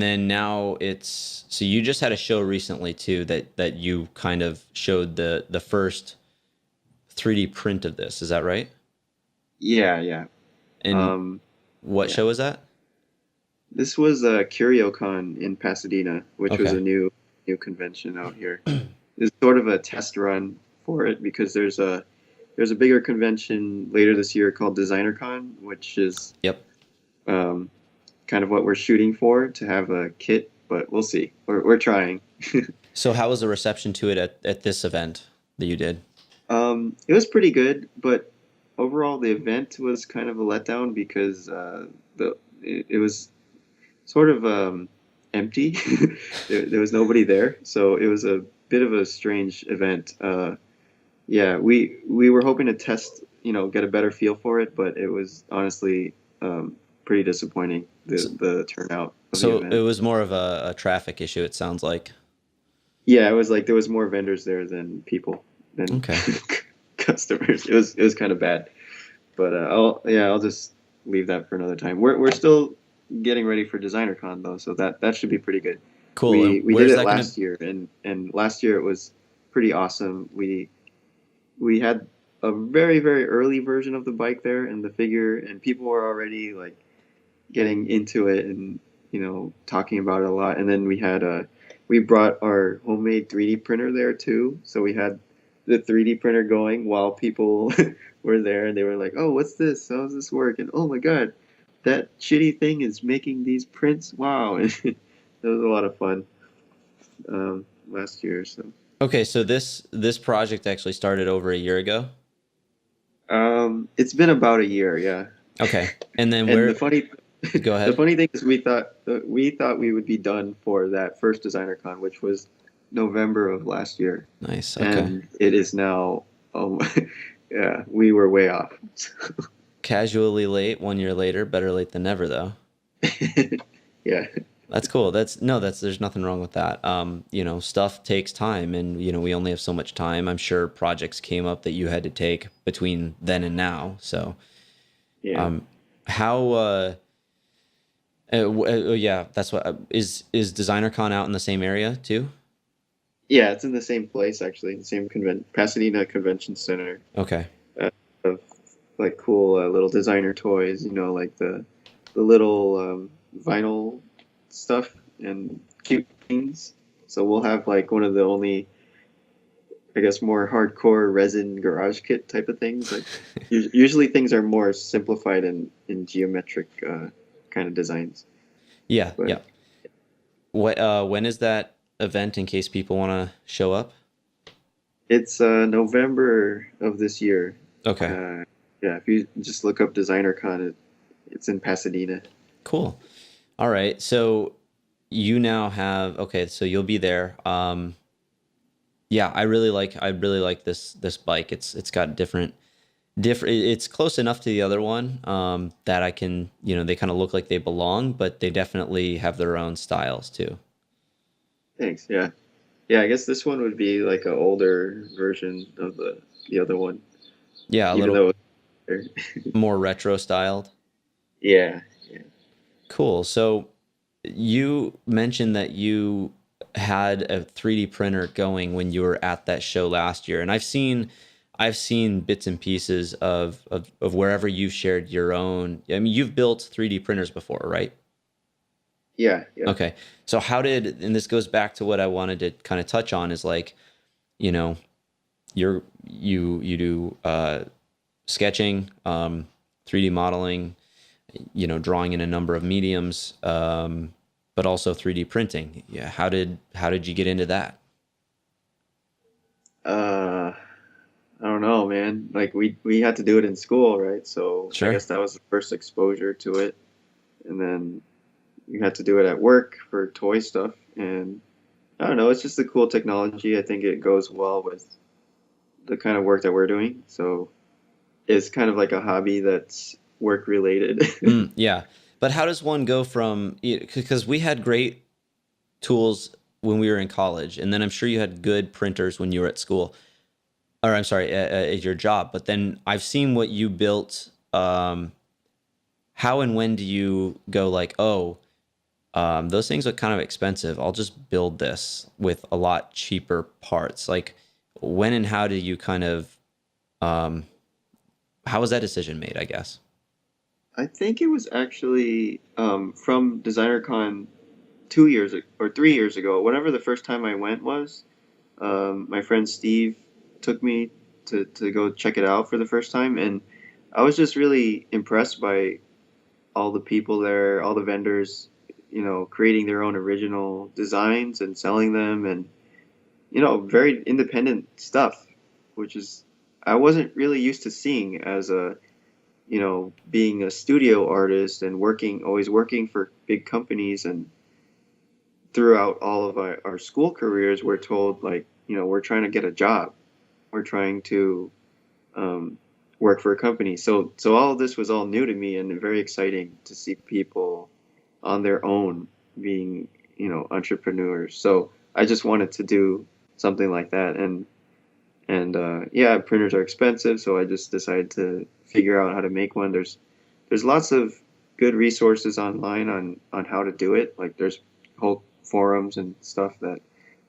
then now so you just had a show recently too that you kind of showed the first 3D print of this. Is that right? Yeah, yeah. And Um, what yeah. show was that? This was CurioCon in Pasadena, which was Okay. a new convention out here. It's sort of a test run for it because there's a bigger convention later this year called DesignerCon, which is Yep. um, kind of what we're shooting for to have a kit, but we'll see. We're trying. So how was the reception to it at this event that you did? It was pretty good, but overall the event was kind of a letdown because it was sort of empty. There was nobody there, so it was a bit of a strange event. Yeah, we were hoping to test, get a better feel for it, but it was honestly pretty disappointing So, the turnout of the so it event. was more of a traffic issue, it sounds like. Yeah, it was like there was more vendors there than people than Okay. customers. It was kind of bad, but I'll just leave that for another time. We're still getting ready for DesignerCon though, so that should be pretty good. Cool. And We did where's it that gonna last year, and last year it was pretty awesome. We had a very early version of the bike there and the figure, and people were already like getting into it and talking about it a lot. And then we brought our homemade 3D printer there too, so we had the 3D printer going while people were there, and they were like, "Oh, what's this? How does this work?" And oh my god, that shitty thing is making these prints! Wow, and it was a lot of fun last year. So Okay, so this project actually started over a year ago. it's been about a year, yeah. Okay. And then And where go the ahead. funny thing is, we thought we would be done for that first designer con, which was November of last year, Nice. Okay. and it is now. Oh, yeah, we were way off. Casually late, 1 year later, better late than never though. Yeah, That's cool. There's nothing wrong with that. Stuff takes time and we only have so much time. I'm sure projects came up that you had to take between then and now. So, yeah, um, how yeah, that's what is DesignerCon out in the same area too? yeah. It's in the same place actually, the same Pasadena Convention Center. Okay. Of like cool little designer toys, like the little vinyl stuff and cute things. So we'll have like one of the only, I guess, more hardcore resin garage kit type of things. Like usually things are more simplified in geometric kind of designs. Yeah, But yeah. When is that event in case people want to show up? it's November of this year. Okay. Uh, yeah, if you just look up DesignerCon, it's in Pasadena. Cool. All right. So you now have okay, so you'll be there. Yeah, I really like this bike. It's got different it's close enough to the other one that I can, they kind of look like they belong, but they definitely have their own styles too. Thanks. Yeah. Yeah, I guess this one would be like an older version of the other one, Yeah, a even little though more retro styled. yeah, yeah, Cool. So you mentioned that you had a 3D printer going when you were at that show last year, and I've seen bits and pieces of wherever you've shared your own. I mean, you've built 3D printers before, right? yeah, yeah. Okay. So and this goes back to what I wanted to kind of touch on is like, you know, you do sketching, 3D modeling, drawing in a number of mediums, but also 3D printing. Yeah. How did you get into that? Uh, I don't know, man. Like we had to do it in school, right? So I Sure. guess that was the first exposure to it. And then we had to do it at work for toy stuff. And I don't know, it's just a cool technology. I think it goes well with the kind of work that we're doing. So it's kind of like a hobby that's work related. Yeah. But how does one go from, because we had great tools when we were in college, and then I'm sure you had good printers when you were at school, or I'm sorry, at your job. But then I've seen what you built. How and when do you go like, oh, those things look kind of expensive. I'll just build this with a lot cheaper parts. Like, when and how do you kind of, um, how was that decision made, I guess? I think it was actually from DesignerCon 2 years or 3 years ago, whenever the first time I went was. My friend Steve took me to go check it out for the first time, and I was just really impressed by all the people there, all the vendors, creating their own original designs and selling them, and very independent stuff, which is I wasn't really used to seeing as a being a studio artist and always working for big companies. And throughout all of our school careers, we're told, like, we're trying to get a job, we're trying to um, work for a company. So all of this was all new to me and very exciting to see people on their own being, entrepreneurs. So I just wanted to do something like that. And yeah, printers are expensive, so I just decided to figure out how to make one. There's lots of good resources online on how to do it. Like there's whole forums and stuff. That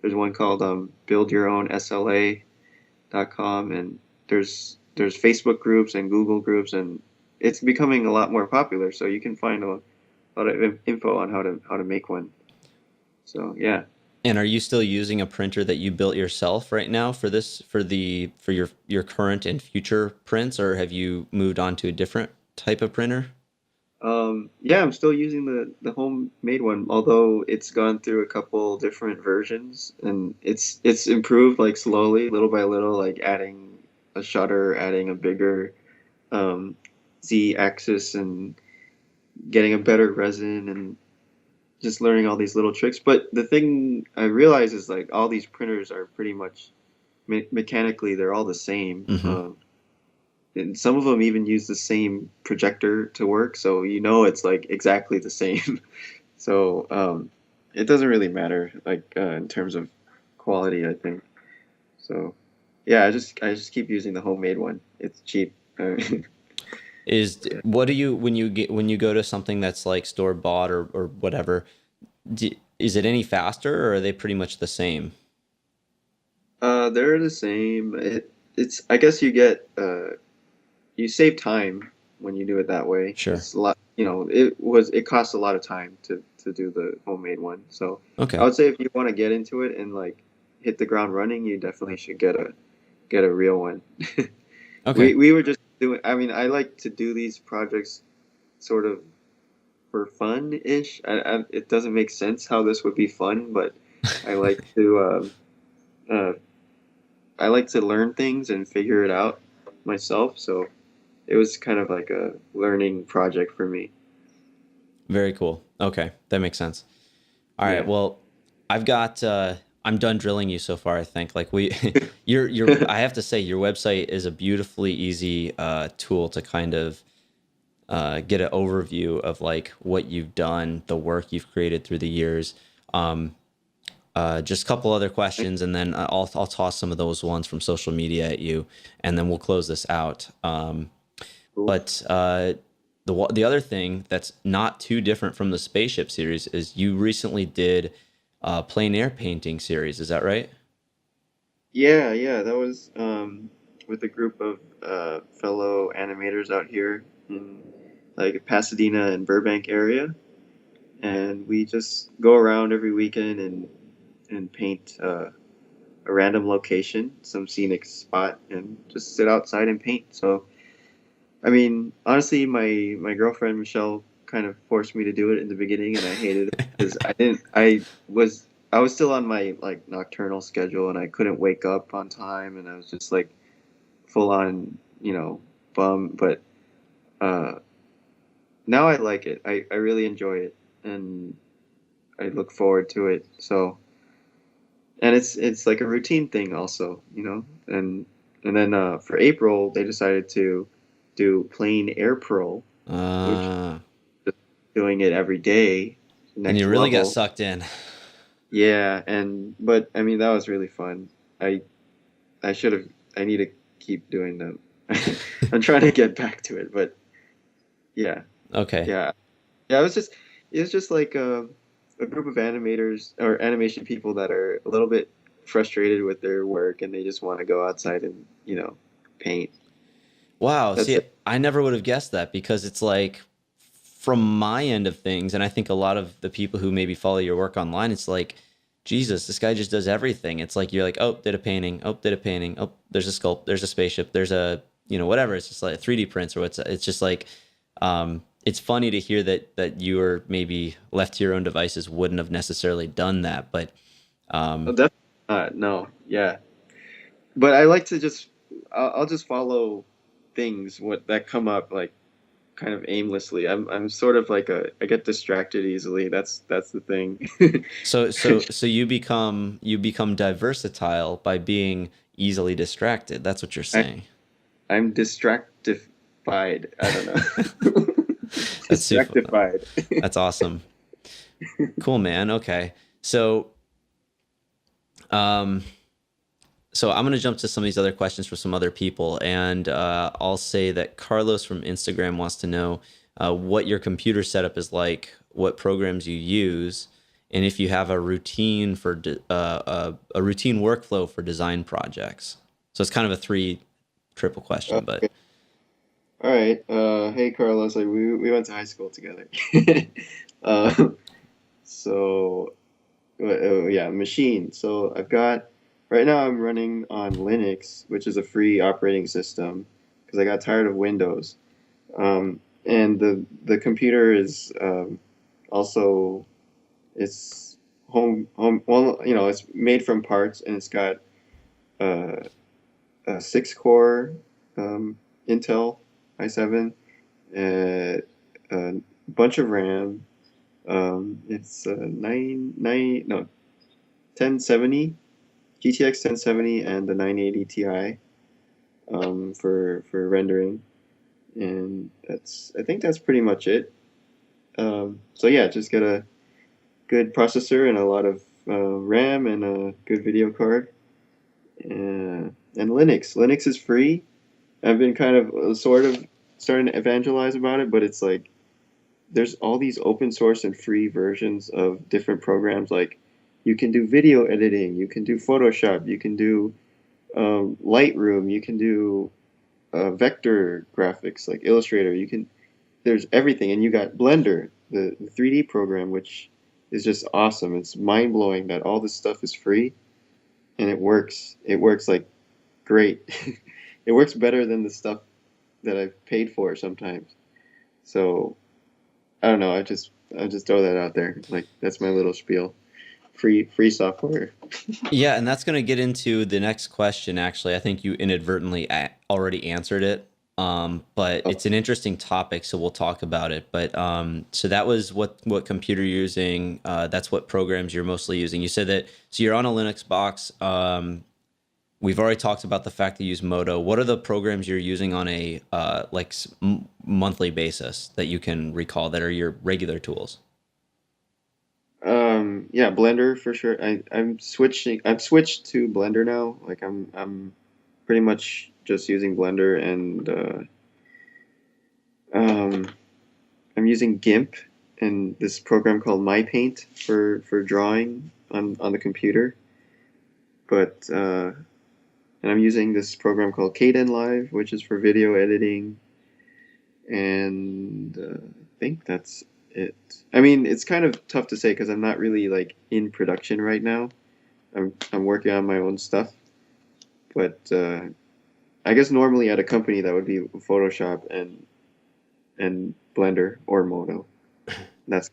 there's one called buildyourownSLA.com, and there's Facebook groups and Google groups, and it's becoming a lot more popular. So you can find a lot of info on how to make one. So yeah. And are you still using a printer that you built yourself right now for this, for your current and future prints, or have you moved on to a different type of printer? Yeah, I'm still using the homemade one, although it's gone through a couple different versions, and it's improved like slowly, little by little, like adding a shutter, adding a bigger um, Z axis, and getting a better resin, and just learning all these little tricks. But the thing I realize is, like, all these printers are pretty much mechanically they're all the same. Hmm. And some of them even use the same projector to work, so it's like exactly the same. So it doesn't really matter, like in terms of quality, I think. So yeah, I just keep using the homemade one. It's cheap. Is what do you when you go to something that's like store bought or whatever? Is it any faster, or are they pretty much the same? They're the same. It's I guess you save time when you do it that way. Sure. It's a lot. It costs a lot of time to do the homemade one. So I Okay. would say if you want to get into it and like hit the ground running, you definitely should get a real one. Okay. We were just doing. I mean, I like to do these projects sort of for fun ish. It doesn't make sense how this would be fun, but I like to uh, I like to learn things and figure it out myself. So it was kind of like a learning project for me. Very cool. Okay, that makes sense. All right. Yeah. Well, I've got I'm done drilling you so far, I think. Like we your I have to say your website is a beautifully easy tool to kind of get an overview of like what you've done, the work you've created through the years. Um, just a couple other questions, and then I'll toss some of those ones from social media at you, and then we'll close this out. Cool. But the other thing that's not too different from the spaceship series is you recently did a plein air painting series. Is that right? Yeah, yeah, that was with a group of fellow animators out here in like Pasadena and Burbank area, and we just go around every weekend and paint a random location, some scenic spot, and just sit outside and paint. So, I mean, honestly, my girlfriend Michelle kind of forced me to do it in the beginning, and I hated it because I didn't. I was still on my like nocturnal schedule, and I couldn't wake up on time, and I was just like full on, you know, bum, but uh, now I like it. I really enjoy it, and I look forward to it. So, and it's like a routine thing also, you know. And then for April, they decided to do plain air pro, which Uh, is doing it every day, and you next really got level. sucked in. Yeah, and but I mean that was really fun. I I should have. I need to keep doing them. I'm trying to get back to it, but yeah, Okay. yeah, yeah. It was just like a group of animators or animation people that are a little bit frustrated with their work and they just want to go outside and paint. Wow. That's See, it. I never would have guessed that because it's like from my end of things, and I think a lot of the people who maybe follow your work online, it's like, Jesus, this guy just does everything. It's like you're like, oh, did a painting, oh, did a painting, oh, there's a sculpt, there's a spaceship, there's a whatever. It's just like 3D prints or what's it's just like it's funny to hear that you were maybe left to your own devices wouldn't have necessarily done that, but Oh, um, definitely no, yeah. But I like to just I'll just follow things what that come up like kind of aimlessly. I'm sort of like I get distracted easily. That's the thing. so you become diversitile by being easily distracted. That's what you're I, saying. I'm distractified. I don't know. That's super. Distractified. That's awesome. Cool, man. Okay. Um, so I'm gonna jump to some of these other questions for some other people, and I'll say that Carlos from Instagram wants to know what your computer setup is like, what programs you use, and if you have a routine for a routine workflow for design projects. So it's kind of a three triple question, but Okay. All right. Hey, Carlos. Like we went to high school together. uh, so yeah, machine. So I've got right now I'm running on Linux, which is a free operating system, because I got tired of Windows. And the computer is also it's home. Well, it's made from parts, and it's got uh, a 6 core Intel i7, a bunch of RAM. It's 1070 GTX 1070 and the 980 Ti for rendering, and I think that's pretty much it. So yeah, just get a good processor and a lot of RAM and a good video card. And Linux. Linux is free. I've been kind of sort of starting to evangelize about it, but it's like there's all these open source and free versions of different programs. Like you can do video editing, you can do Photoshop, you can do Lightroom, you can do vector graphics like Illustrator. There's everything, and you got Blender, the 3D program, which is just awesome. It's mind blowing that all this stuff is free and it works. It works like great. It works better than the stuff that I've paid for sometimes. So I don't know. I just throw that out there. Like that's my little spiel. Free software. yeah, and that's going to get into the next question. Actually, I think you inadvertently already answered it. But Oh, it's an interesting topic, so we'll talk about it. But so that was what computer you're using. That's what programs you're mostly using. You said that. So you're on a Linux box. We've already talked about the fact that you use Moto. What are the programs you're using on a monthly basis that you can recall that are your regular tools? yeah, Blender for sure. I'm switching. I've switched to Blender now. Like I'm pretty much just using Blender, and um, I'm using GIMP and this program called MyPaint for drawing on the computer. But and I'm using this program called Kdenlive, which is for video editing, and I think that's it. I mean, it's kind of tough to say because I'm not really like in production right now. I'm working on my own stuff, but I guess normally at a company that would be Photoshop and Blender or Moto. That's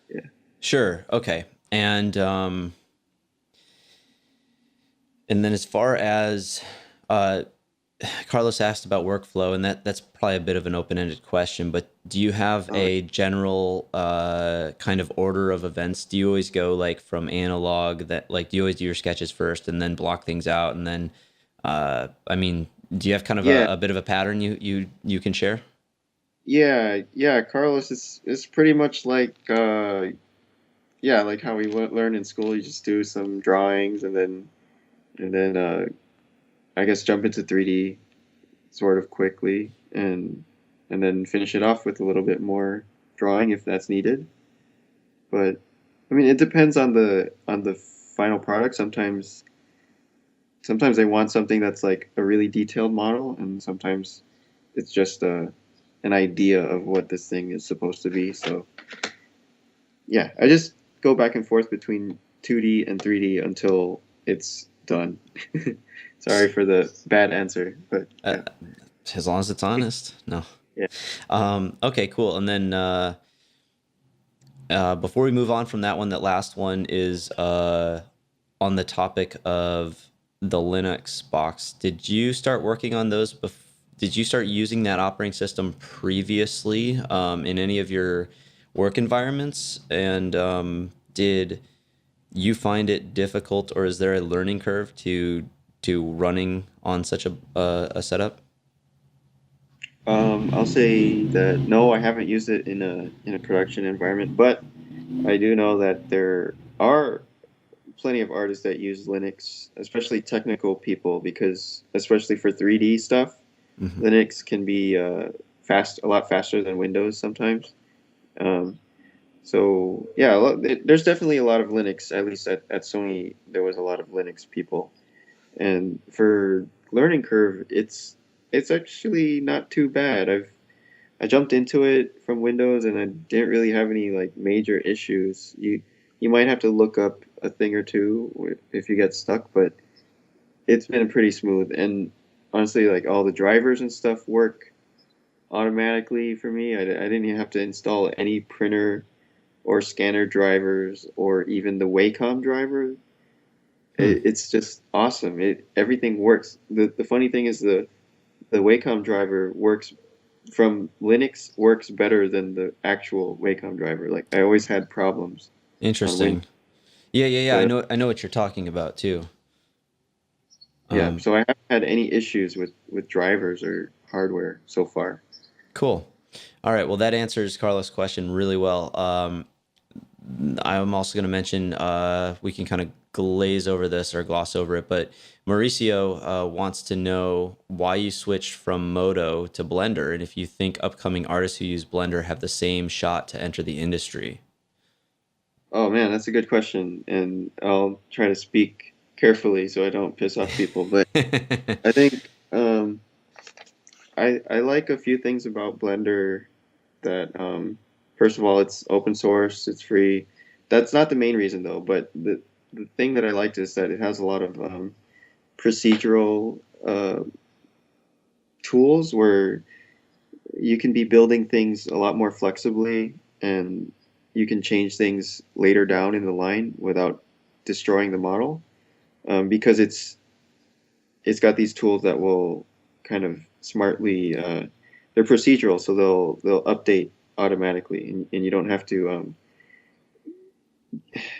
yeah. Sure. Okay. And then as far as uh, Carlos asked about workflow, and that's probably a bit of an open-ended question, but do you have Uh, a general kind of order of events? Do you always go like from analog that like do you always do your sketches first and then block things out and then I mean, do you have kind of yeah, a bit of a pattern you can share? yeah. Carlos is pretty much like yeah, like how we learn in school. You just do some drawings and then I guess jump into 3D sort of quickly and then finish it off with a little bit more drawing if that's needed. But I mean, it depends on the final product. Sometimes they want something that's like a really detailed model, and sometimes it's just an idea of what this thing is supposed to be. So yeah, I just go back and forth between 2D and 3D until it's done. Sorry for the bad answer, but Uh, yeah, as long as it's honest. No. yeah. Okay, cool. And then before we move on from that one, that last one is on the topic of the Linux box. Did you start working on those? Did you start using that operating system previously in any of your work environments? And did you find it difficult, or is there a learning curve to running on such a setup? I'll say that no, I haven't used it in a production environment, but I do know that there are plenty of artists that use Linux, especially technical people, because especially for 3D stuff, Hmm. Linux can be a lot faster than Windows sometimes. Um, so yeah, there's definitely a lot of Linux. At least at Sony, there was a lot of Linux people, and for learning curve, it's actually not too bad. I jumped into it from Windows and I didn't really have any like major issues. You might have to look up a thing or two if you get stuck, but it's been pretty smooth. And honestly, like all the drivers and stuff work automatically for me. I didn't even have to install any printer or scanner drivers or even the Wacom driver. Hmm. It's just awesome. Everything works. The funny thing is the Wacom driver works from Linux works better than the actual Wacom driver. Like I always had problems on Windows, Interesting. Yeah. but I know what you're talking about too. yeah, Um, so I haven't had any issues with drivers or hardware so far. cool. All right. Well, that answers Carlos' question really well. I'm also going to mention we can kind of glaze over this or gloss over it, but Mauricio wants to know why you switched from Moto to Blender, and if you think upcoming artists who use Blender have the same shot to enter the industry. Oh man, that's a good question, and I'll try to speak carefully so I don't piss off people. But I think I like a few things about Blender that first of all it's open source, it's free. That's not the main reason though, but the thing that I liked is that it has a lot of procedural tools where you can be building things a lot more flexibly and you can change things later down in the line without destroying the model because it's got these tools that will kind of smartly they're procedural so they'll update automatically and you don't have to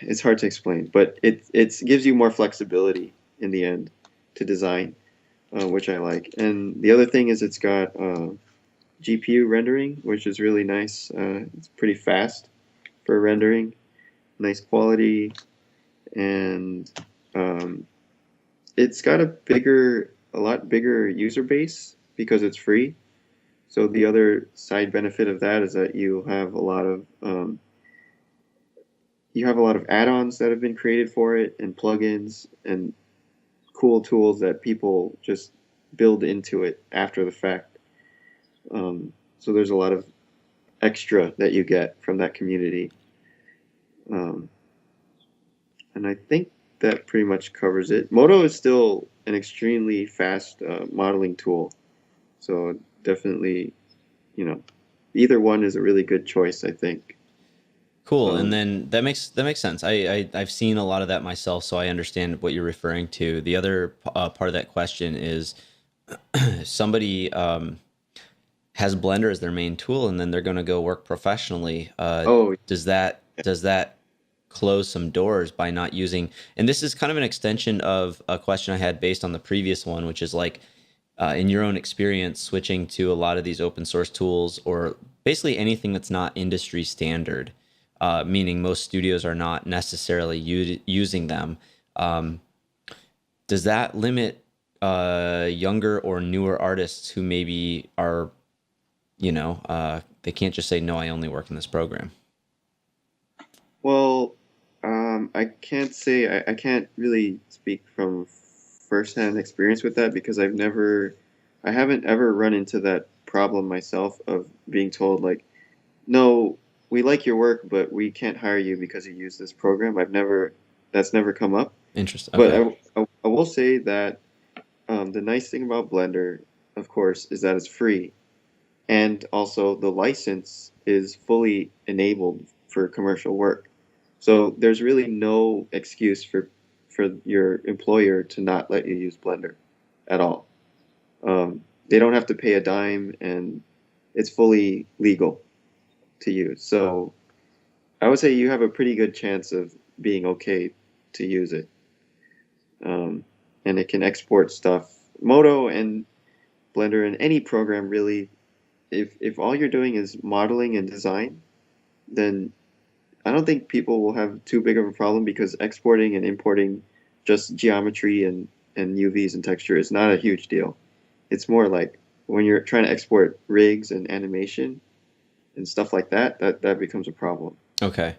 it's hard to explain but it gives you more flexibility in the end to design which I like and the other thing is it's got GPU rendering which is really nice it's pretty fast for rendering nice quality and um, it's got a lot bigger user base because it's free. So the other side benefit of that is that you have a lot of add-ons that have been created for it and plugins and cool tools that people just build into it after the fact. So there's a lot of extra that you get from that community. Um, and I think that pretty much covers it. Moto is still an extremely fast modeling tool, so definitely, you know, either one is a really good choice, I think. Cool. And Um, then that makes sense. I've seen a lot of that myself, so I understand what you're referring to. The other part of that question is somebody has Blender as their main tool and then they're going to go work professionally, Oh, does that close some doors by not using? And this is kind of an extension of a question I had based on the previous one, which is like, in your own experience, switching to a lot of these open source tools or basically anything that's not industry standard, meaning most studios are not necessarily using them. Um, does that limit younger or newer artists who maybe are, they can't just say, no, I only work in this program? well, I can't say I can't really speak from firsthand experience with that because I haven't ever run into that problem myself of being told like, no, we like your work, but we can't hire you because you use this program. That's never come up. Interesting. But Okay. I will say that the nice thing about Blender, of course, is that it's free, and also the license is fully enabled for commercial work. So there's really no excuse for your employer to not let you use Blender at all. They don't have to pay a dime, and it's fully legal to use. So I would say you have a pretty good chance of being okay to use it. Um, and it can export stuff. Moto and Blender and any program really, if all you're doing is modeling and design, then I don't think people will have too big of a problem because exporting and importing just geometry and UVs and texture is not a huge deal. It's more like when you're trying to export rigs and animation and stuff like that, that becomes a problem. Okay.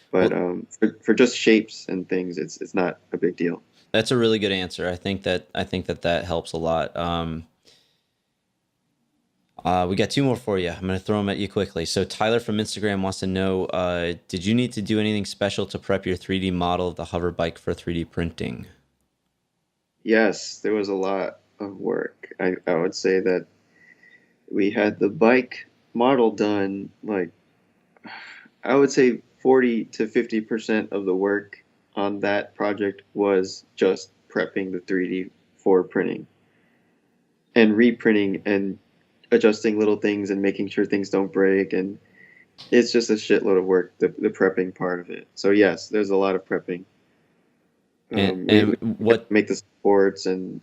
But Well, for just shapes and things, it's not a big deal. that's a really good answer. I think that helps a lot. We got two more for you. I'm going to throw them at you quickly. So Tyler from Instagram wants to know, did you need to do anything special to prep your 3D model of the hover bike for 3D printing? Yes, there was a lot of work. I would say that we had the bike model done like I would say 40 to 50% of the work on that project was just prepping the 3D for printing and reprinting and adjusting little things and making sure things don't break. And it's just a shitload of work, the prepping part of it. So, yes, there's a lot of prepping. And We and have to what? make the supports and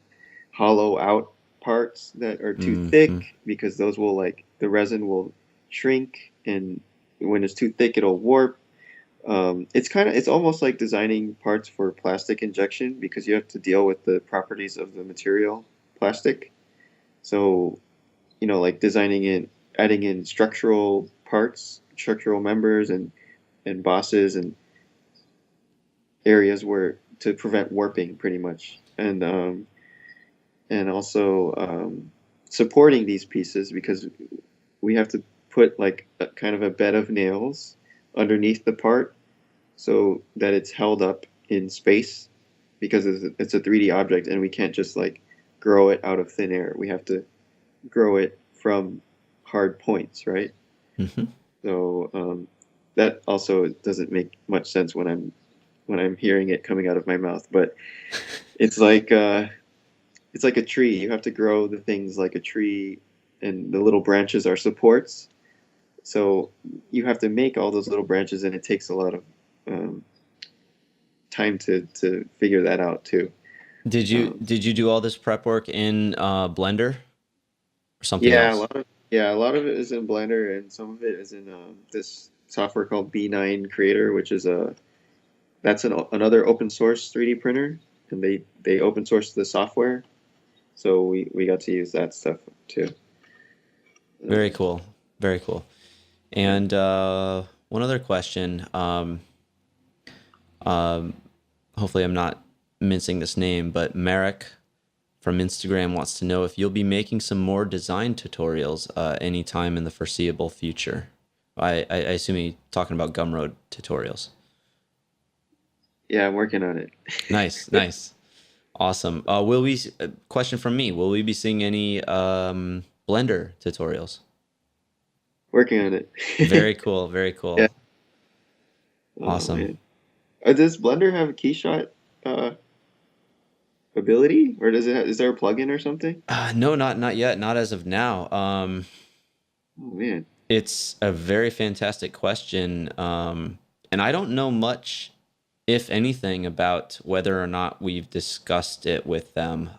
hollow out parts that are too Mhm. thick because those will like the resin will shrink, and when it's too thick it'll warp. It's almost like designing parts for plastic injection because you have to deal with the properties of the material plastic. So, like designing in adding in structural parts, structural members and bosses and areas where to prevent warping pretty much. And also supporting these pieces because we have to put like a kind of a bed of nails underneath the part so that it's held up in space because it's a 3D object and we can't just like grow it out of thin air. We have to grow it from hard points, right? Mhm. So that also doesn't make much sense when I'm hearing it coming out of my mouth, but it's like it's like a tree. You have to grow the things like a tree, and the little branches are supports. So you have to make all those little branches, and it takes a lot of um, time to figure that out too. Did you Um, did you do all this prep work in Blender or something yeah, else? a lot of it is in Blender, and some of it is in this software called B9 Creator, which is another open source 3D printer, and they open source the software, so we got to use that stuff too. Very Um, cool. Very cool. yeah. And one other question. Um, hopefully, I'm not mincing this name, but Merrick from Instagram wants to know if you'll be making some more design tutorials anytime in the foreseeable future. I assume he's talking about Gumroad tutorials. Yeah, I'm working on it. Nice, nice, awesome. Will we? Question from me: will we be seeing any Blender tutorials? Working on Very it. cool, very Yeah. cool, Oh awesome. man. Does Blender have a KeyShot uh, ability, or is there a plugin or something? No, not yet, not as of now. Oh man. It's a very fantastic question, and I don't know much, if anything, about whether or not we've discussed it with them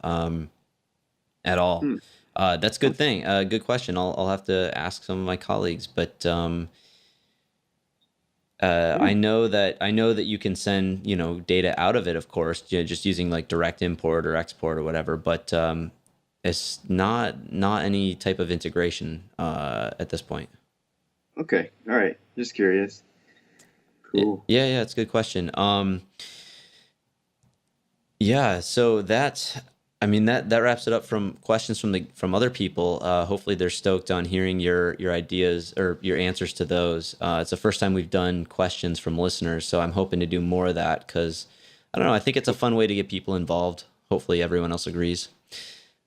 at all. Hmm. That's a good thing. Good question. I'll have to ask some of my colleagues, but Yeah. I know that you can send, you know, data out of it, of course, you know, just using like direct import or export or whatever. But it's not any type of integration at this point. Okay. All right. Just curious. Cool. Yeah, it's a good question. Yeah, so I mean that wraps it up from questions from other people. Hopefully they're stoked on hearing your ideas or your answers to those. It's the first time we've done questions from listeners, so I'm hoping to do more of that because I don't know, I think it's a fun way to get people involved. Hopefully everyone else agrees.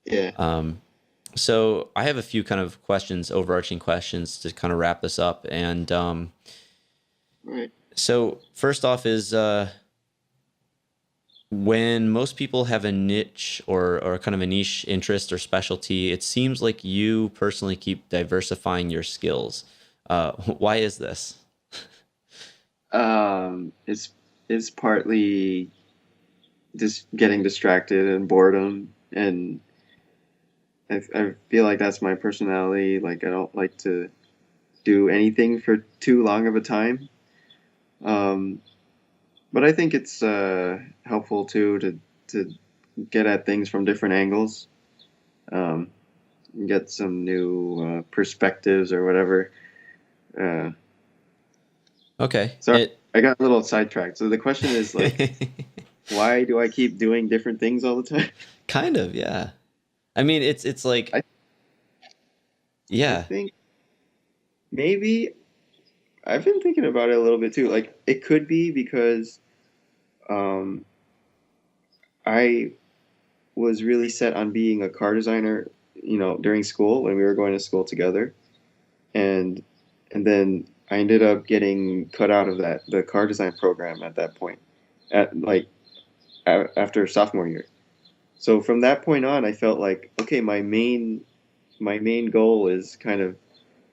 Yeah. So I have a few kind of questions, overarching questions to kind of wrap this up. And All right. so first off is when most people have a niche or kind of a niche interest or specialty, it seems like you personally keep diversifying your skills. Why is this? It's partly just getting distracted and boredom, and I feel like that's my personality. Like I don't like to do anything for too long of a time. Um, but I think it's helpful too to get at things from different angles, um, get some new perspectives or whatever. Uh, Okay. sorry, I got a little sidetracked. So the question is like, why do I keep doing different things all the time? Kind of, yeah. I mean, it's like, I I yeah. think maybe I've been thinking about it a little bit too. Like it could be because um, I was really set on being a car designer, during school when we were going to school together, and then I ended up getting cut out of the car design program at that point, at like after sophomore year. So from that point on, I felt like okay, my main goal is kind of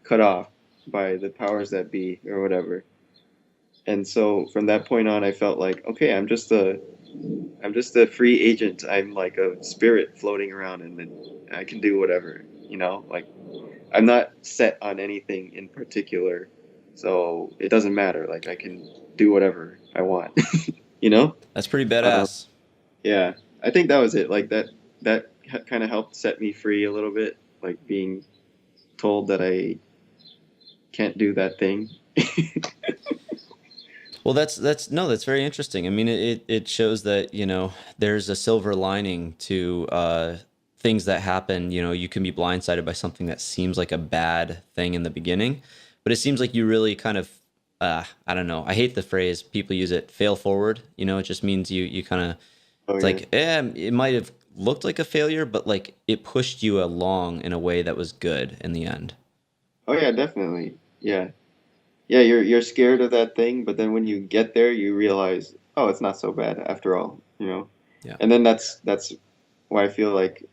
cut off by the powers that be or whatever. And so from that point on, I felt like okay, I'm just a free agent. I'm like a spirit floating around, and then I can do whatever. Like I'm not set on anything in particular, so it doesn't matter. Like I can do whatever I want. you know? That's pretty Um, badass. yeah, I think that was it. Like that kind of helped set me free a little bit. Like being told that I can't do that thing. Well, that's no, that's very interesting. I mean, it shows that, you know, there's a silver lining to things that happen. You know, you can be blindsided by something that seems like a bad thing in the beginning, but it seems like you really kind of I don't know. I hate the phrase people use it, fail forward. You know, it just means you kind of Oh it's yeah. like, it might have looked like a failure, but like it pushed you along in a way that was good in the end. Oh yeah, definitely. Yeah. Yeah, you're scared of that thing, but then when you get there, you realize, oh, it's not so bad after all. Yeah. And then that's why I feel like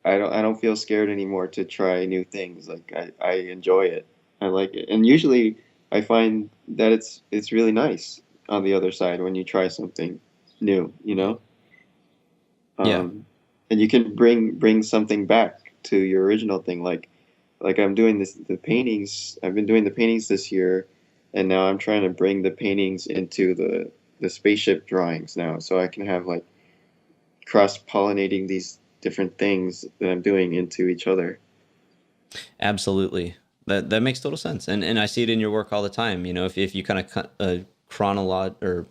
I don't feel scared anymore to try new things. Like I enjoy it. I like it. And usually I find that it's really nice on the other side when you try something new. Yeah. Um, and you can bring something back to your original thing. Like I'm doing the paintings. I've been doing the paintings this year, and now I'm trying to bring the paintings into the spaceship drawings now, so I can have like cross pollinating these different things that I'm doing into each other. Absolutely. That makes total sense. And I see it in your work all the time. You know, if you kind of chronicle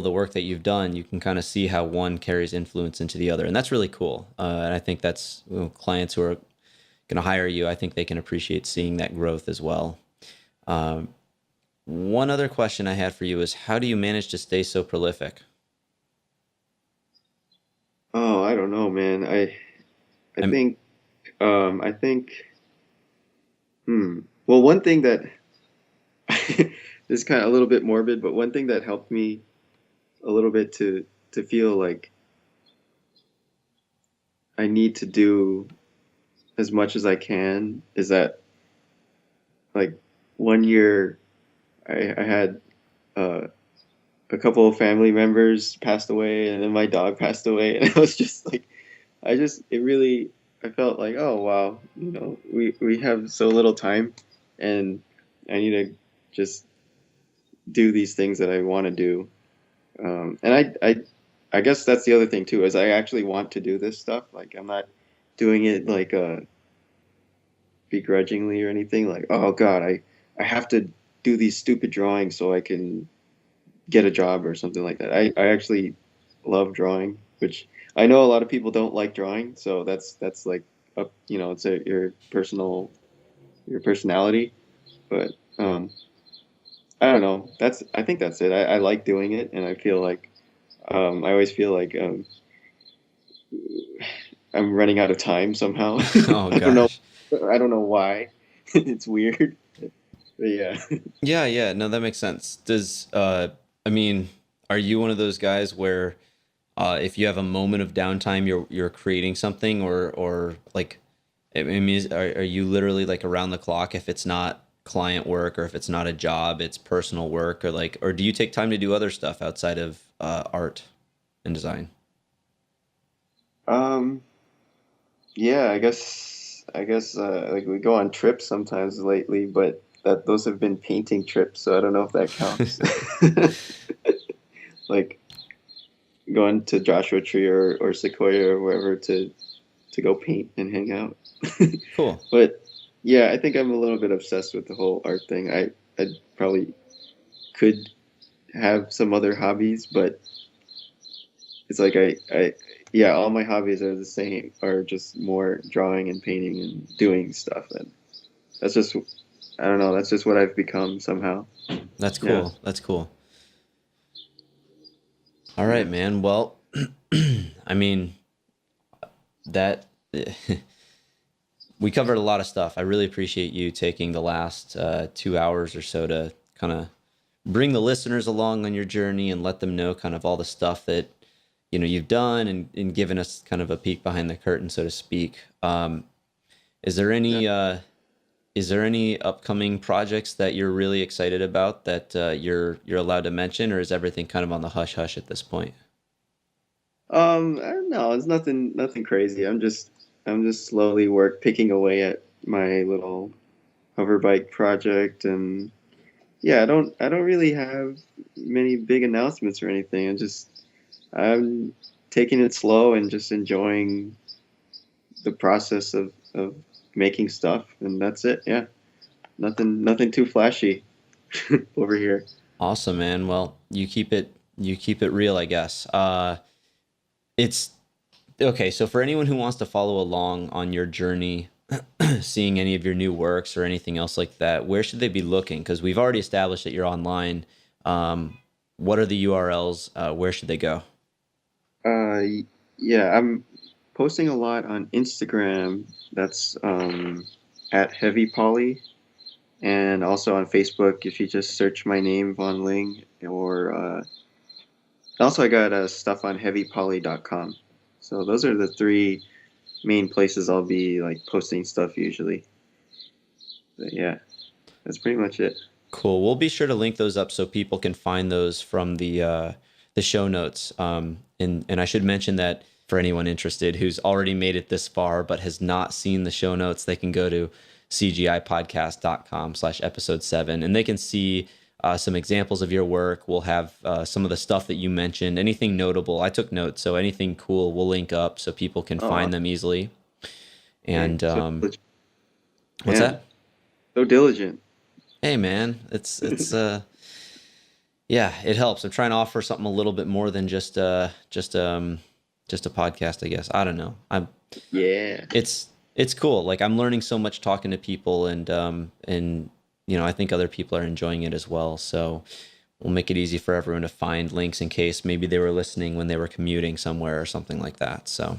the work that you've done, you can kind of see how one carries influence into the other, and that's really cool. And I think that's, you know, clients who are going to hire you, I think they can appreciate seeing that growth as well. Um, One other question I had for you is, how do you manage to stay so prolific? Oh, I don't know, man. I I'm, think I think well, one thing that this is kind of a little bit morbid, but one thing that helped me a little bit to feel like I need to do as much as I can is that like one year I had uh, a couple of family members passed away, and then my dog passed away, and it was just like it really I felt like, oh wow, we have so little time, and I need to just do these things that I want to do. And I guess that's the other thing too, is I actually want to do this stuff. Like I'm not doing it like begrudgingly or anything. Like, oh God, I have to do these stupid drawings so I can get a job or something like that. I actually love drawing, which I know a lot of people don't like drawing. So that's like up, it's your personality. But I don't know. I think that's it. I like doing it, and I feel like I always feel like I'm running out of time somehow. Oh I don't know. gosh. I don't know why. It's weird. But yeah. Yeah, yeah, no, that makes sense. I mean, are you one of those guys where if you have a moment of downtime, you're creating something, or like, I mean, are you literally like around the clock if it's not client work, or if it's not a job, it's personal work, or like, or do you take time to do other stuff outside of art and design? Um. Yeah. I guess like we go on trips sometimes lately, but those have been painting trips, so I don't know if that counts. Like going to Joshua Tree or Sequoia or wherever to go paint and hang out. Cool. But yeah, I think I'm a little bit obsessed with the whole art thing. I probably could have some other hobbies, but it's like yeah, all my hobbies are the same, are just more drawing and painting and doing stuff, and that's just I don't know, that's just what I've become somehow. That's Yeah, cool. That's cool. All right, yeah. man. Well, I mean, that we covered a lot of stuff. I really appreciate you taking the last 2 hours or so to kind of bring the listeners along on your journey and let them know kind of all the stuff that you've done, and given us kind of a peek behind the curtain, so to speak. Is there Yeah. any upcoming projects that you're really excited about that you're allowed to mention, or is everything kind of on the hush hush at this point? I don't know. It's nothing crazy. I'm just slowly picking away at my little hoverbike project, and yeah, I don't really have many big announcements or anything. I'm taking it slow and just enjoying the process of making stuff, and that's it. Yeah, nothing too flashy over here. Awesome, man. Well, you keep it real, I guess. It's okay. So for anyone who wants to follow along on your journey, seeing any of your new works or anything else like that, where should they be looking? Because we've already established that you're online. What are the URLs? Where should they go? Uh, yeah, I'm posting a lot on Instagram. That's at Heavy Poly, and also on Facebook if you just search my name, Vaughn Ling, or also I got stuff on heavypoly.com. So those are the three main places I'll be like posting stuff usually. But yeah, that's pretty much it. Cool. We'll be sure to link those up so people can find those from the show notes. And I should mention that for anyone interested who's already made it this far but has not seen the show notes, they can go to cgipodcast.com/episode 7, and they can see some examples of your work. We'll have some of the stuff that you mentioned, anything notable. I took notes, so anything cool we'll link up so people can Oh, find them easily. okay. And So diligent. what's Man, that? so diligent. Hey, man, it's yeah, it helps. I'm trying to offer something a little bit more than just a podcast, I guess. I don't know. Yeah. It's cool. Like I'm learning so much talking to people, and I think other people are enjoying it as well. So we'll make it easy for everyone to find links in case maybe they were listening when they were commuting somewhere or something like that. So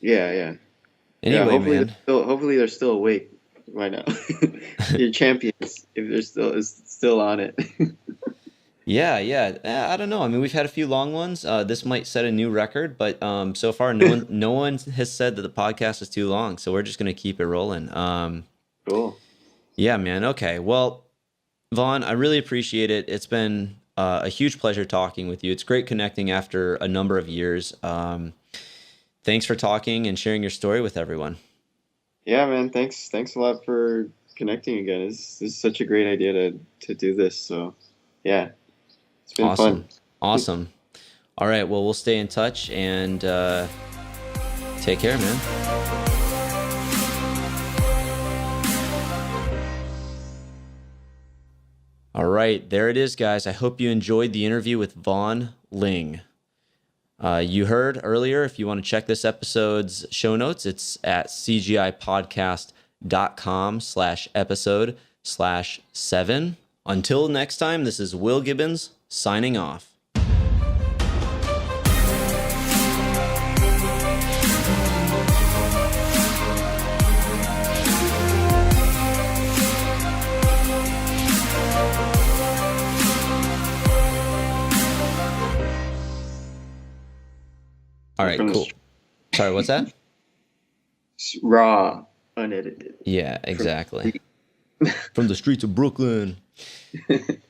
Yeah, yeah. Yeah, anyway, man. hopefully they're still awake right now. Your champions, if they're still on it. Yeah. I don't know. I mean, we've had a few long ones. This might set a new record, but so far, no one has said that the podcast is too long, so we're just gonna keep it rolling. Cool. Yeah, man. Okay. Well, Vaughn, I really appreciate it. It's been a huge pleasure talking with you. It's great connecting after a number of years. Thanks for talking and sharing your story with everyone. Yeah, man. Thanks a lot for connecting again. This is such a great idea to do this. So, yeah, it's been fun. Awesome. Awesome. All right. Well, we'll stay in touch and take care, man. All right. There it is, guys. I hope you enjoyed the interview with Vaughn Ling. You heard earlier, if you want to check this episode's show notes, it's at cgipodcast.com/episode/7. Until next time, this is Will Gibbons signing off. All right, cool. Sorry, what's that? Raw, unedited. Yeah, exactly. From the streets of Brooklyn.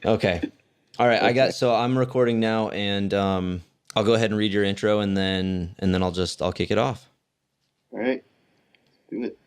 Okay. All right, so I'm recording now, and I'll go ahead and read your intro, and then I'll kick it off. All right. Do it.